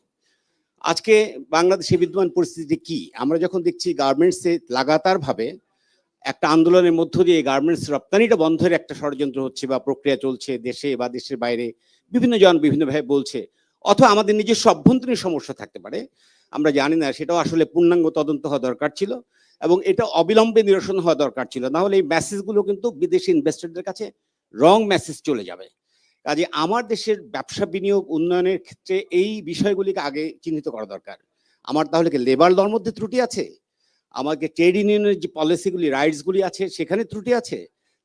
আজকে বাংলাদেশে বিদ্যমান পরিস্থিতি কি, আমরা যখন দেখছি গার্মেন্টসে লাগাতারভাবে একটা আন্দোলনের মধ্য দিয়ে গার্মেন্টস রপ্তানিটা বন্ধের একটা ষড়যন্ত্র হচ্ছে বা প্রক্রিয়া চলছে, দেশে বা দেশের বাইরে বিভিন্ন জন বিভিন্নভাবে বলছে, অথবা আমাদের নিজস্ব অভ্যন্তরীণ সমস্যা থাকতে পারে, আমরা জানি না, সেটাও আসলে পূর্ণাঙ্গ তদন্ত হওয়া দরকার ছিল এবং এটা অবিলম্বে নিরসন হওয়া দরকার ছিল। না হলে এই মেসেজগুলো কিন্তু বিদেশি ইনভেস্টরদের কাছে রং মেসেজ চলে যাবে। কাজে আমার দেশের ব্যবসা বিনিয়োগ উন্নয়নের ক্ষেত্রে এই বিষয়গুলিকে আগে চিহ্নিত করা দরকার। আমার তাহলে কি লেবার লর মধ্যে ত্রুটি আছে? আমাকে ট্রেড ইউনিয়নের যে পলিসিগুলি, রাইটসগুলি আছে সেখানে ত্রুটি আছে?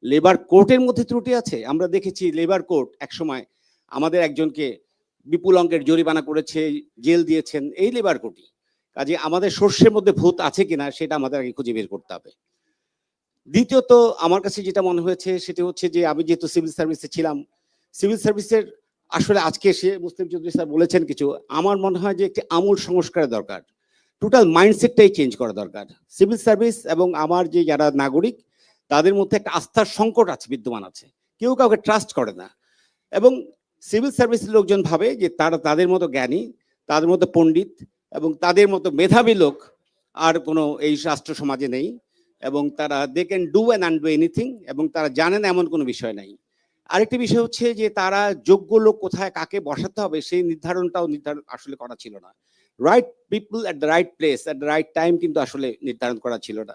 লেবার কোর্টের মধ্যে ত্রুটি আছে? আমরা দেখেছি লেবার কোর্ট একসময় আমাদের একজনকে বিপুল অঙ্কের জরিমানা করেছে, জেল দিয়েছেন এই লেবার কোর্টই। কাজে আমাদের শস্যের মধ্যে ভূত আছে কিনা সেটা আমাদের আগে খুঁজে বের করতে হবে। দ্বিতীয়ত আমার কাছে যেটা মনে হয়েছে সেটা হচ্ছে যে আমি যেহেতু সিভিল সার্ভিসে ছিলাম, সিভিল সার্ভিসের আসলে আজকে সে মুসলিম চৌধুরী স্যার বলেছেন কিছু, আমার মনে হয় যে একটি আমূল সংস্কারের দরকার, টোটাল মাইন্ডসেটটাই চেঞ্জ করা দরকার। সিভিল সার্ভিস এবং আমার যে যারা নাগরিক তাদের মধ্যে একটা আস্থার সংকট আছে, বিদ্যমান আছে, কেউ কাউকে ট্রাস্ট করে না। এবং সিভিল সার্ভিসের লোকজন ভাবে যে তারা তাদের মতো জ্ঞানী, তাদের মতো পণ্ডিত এবং তাদের মতো মেধাবী লোক আর কোনো এই রাষ্ট্র সমাজে নেই, এবং তারা they can do and undo anything, এবং তারা জানেন এমন কোনো বিষয় নাই। আরেকটি বিষয় হচ্ছে যে তারা যোগ্য লোক কোথায় কাকে বসাতে হবে সেই নির্ধারণ আসলে করা ছিল না। Right people at the right place at the right time কিন্তু আসলে নির্ধারণ করা ছিল না।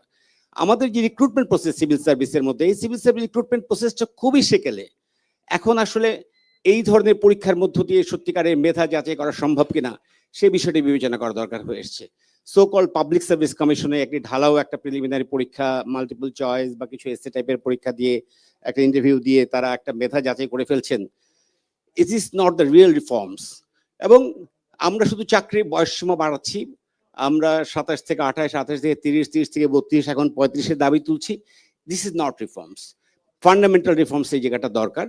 আমাদের যে রিক্রুটমেন্ট প্রসেস সিভিল সার্ভিসের মধ্যে, এই সিভিল সার্ভিস রিক্রুটমেন্ট প্রসেসটা খুবই সেকেলে। এখন আসলে এই ধরনের পরীক্ষার মধ্য দিয়ে সত্যিকারের মেধা যাচাই করা সম্ভব কিনা সে বিষয়টি বিবেচনা করা দরকার হয়ে এসছে। সো কল পাবলিক সার্ভিস কমিশনে একটি ঢালাও একটা প্রিলিমিনারি পরীক্ষা, মাল্টিপল চয়েস বা কিছু এসে টাইপের পরীক্ষা দিয়ে একটা ইন্টারভিউ দিয়ে তারা একটা মেধা যাচাই করে ফেলছেন। It is not the real reforms. এবং আমরা শুধু চাকরির বয়সসীমা বাড়াচ্ছি, আমরা 27 থেকে 28, 28 থেকে 30, 30 থেকে 32, এখন 35-এর দাবি তুলছি। This is not reforms. Fundamental reforms এই জায়গাটা দরকার।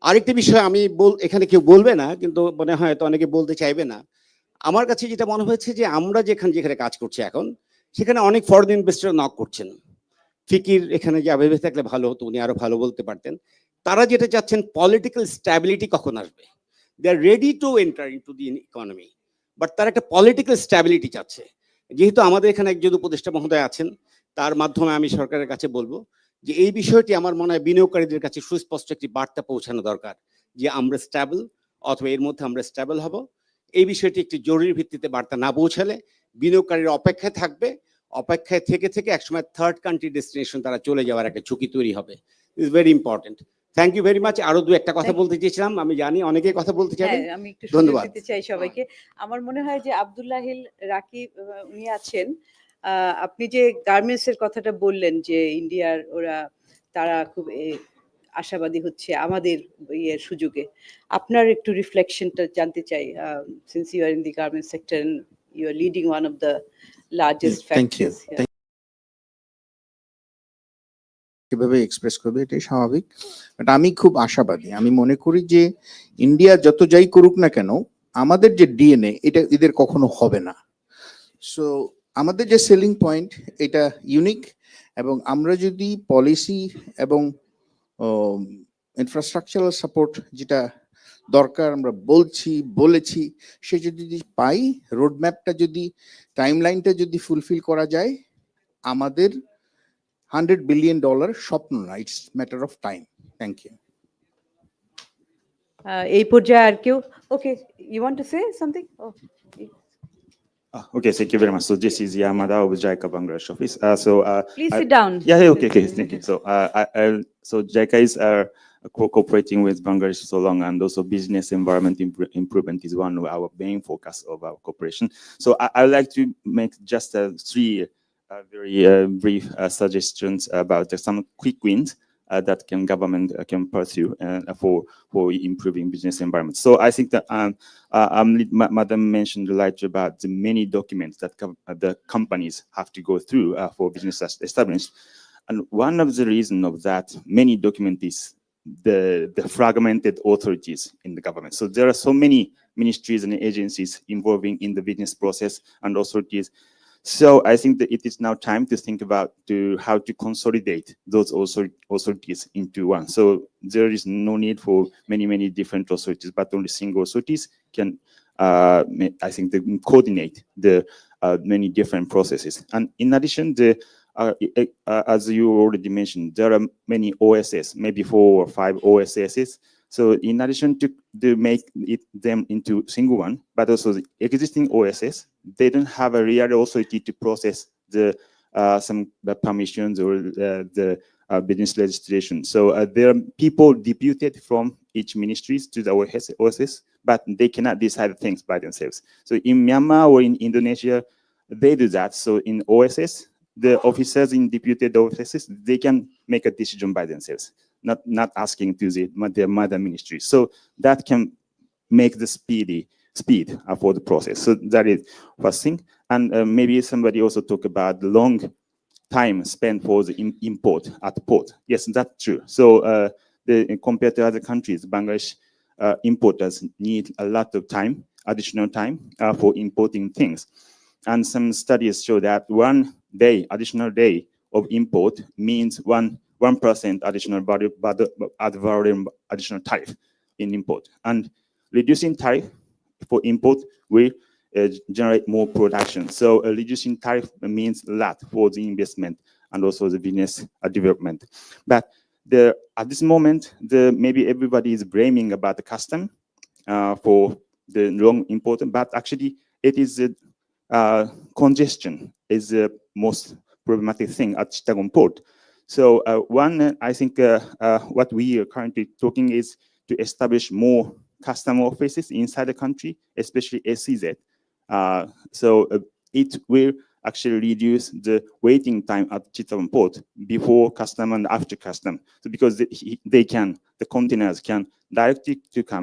আরেকটা বিষয় আমি এখানে কেউ বলবে না, কিন্তু মনে হয় তো অনেকে বলতে চাইবে না। আমার কাছে যেটা মনে হয়েছে যে আমরা যেখানে কাজ করছি এখন, সেখানে অনেক ফরেন ইনভেস্টর নক করছেন। ফিকির এখানে যে ভেবে থাকলে ভালো হতো, উনি আরো ভালো বলতে পারতেন। তারা যেটা চাচ্ছেন, পলিটিক্যাল স্ট্যাবিলিটি কখন আসবে। They are ready to enter into the economy, but তারা একটা পলিটিক্যাল স্ট্যাবিলিটি চাচ্ছে। যেহেতু আমাদের এখানে একজন উপদেষ্টা মহোদয় আছেন, তার মাধ্যমে আমি সরকারের কাছে বলবো যে এই বিষয়টি আমার মনে হয় বিনিয়োগকারীদের কাছে সুস্পষ্ট একটি বার্তা পৌঁছানো দরকার, যে আমরা স্ট্যাবল, অথবা এর মধ্যে আমরা স্ট্যাবল হব। এই বিষয়টি একটি জরুরি ভিত্তিতে বার্তা না পৌঁছালে বিনিয়োগকারীরা অপেক্ষায় থাকবে, অপেক্ষায় থেকে থেকে একসময় থার্ড কান্ট্রি ডেস্টিনেশন তারা চলে যাওয়ার একটা ঝুঁকি তৈরি হবে। Is very important. Thank you very much. আরো দু একটা কথা বলতে চেয়েছিলাম, আমি জানি অনেকেই কথা বলতে চাইবেন। হ্যাঁ, আমি একটু সুযোগ ধন্যবাদ। দিতে চাই সবাইকে। আমার মনে হয় যে আব্দুল্লাহিল রাকিব উনি আছেন। আপনি যে গার্মেন্টস এর কথাটা বললেন যে ইন্ডিয়ার তারা খুব আশাবাদী হচ্ছে আমাদের ইয়ের সুযোগে। আপনার একটু রিফ্লেকশনটা জানতে চাই, since you are in the garments sector and you are leading one of the largest factories. কিভাবে এক্সপ্রেস করবে এটাই স্বাভাবিক, বাট আমি খুব আশাবাদী। আমি মনে করি যে ইন্ডিয়া যত যাই করুক না কেন, আমাদের যে ডিএনএ এটা এদের কখনো হবে না। সো আমাদের যে সেলিং পয়েন্ট এটা ইউনিক, এবং আমরা যদি পলিসি এবং ইনফ্রাস্ট্রাকচারাল সাপোর্ট যেটা দরকার আমরা বলেছি সে যদি পাই, রোডম্যাপটা যদি, টাইমলাইনটা যদি ফুলফিল করা যায়, আমাদের $100 billion স্বপ্ন না, it's matter of time. Thank you. এই পর্যায়ে আর কেউ? Okay, you want to say something? Okay, thank you very much. So this is Yamada of JICA Bangladesh office. Please sit down. Yeah, okay, thank you. So so JICA is cooperating with Bangladesh so long, and also business environment improvement is one of our main focus of our cooperation. So I would like to make just three very brief suggestions about some quick wins that government can pursue for improving business environment. So I think that Madam mentioned right about the many documents that the companies have to go through for business establishment, and one of the reason of that many documents is the fragmented authorities in the government. So there are so many ministries and agencies involving in the business process and authorities. So I think that it is now time to think about how to consolidate those authorities into one. So there is no need for many different authorities, but only single authorities can, I think, coordinate the many different processes. And in addition, as you already mentioned, there are many OSS, maybe 4 or 5 OSSs. So in addition to make them into single one, but also the existing OSS, they don't have a real authority to process the permissions or the business legislation. So there are people deputed from each ministries to the OSS, but they cannot decide things by themselves. So in Myanmar or in Indonesia, they do that. So in OSS, the officers in deputed offices, they can make a decision by themselves, not asking to their mother ministry. So that can make the speed for the process. So that is first thing. And maybe somebody also talk about the long time spent for the import at the port. Yes, that's true. So compared to other countries, Bangladesh importers need a lot of time, additional time for importing things. And some studies show that additional day of import means 1% additional additional tariff in import. And reducing tariff for import will generate more production. So reducing tariff means a lot for the investment and also the business development. But at this moment, maybe everybody is blaming about the custom for the long import, but actually it is congestion is the most problematic thing at Chittagong port. So I think what we are currently talking is to establish more customer offices inside the country, especially SCZ. So it will actually reduce the waiting time at Chittagong port before custom and after custom. So because the containers can directly to come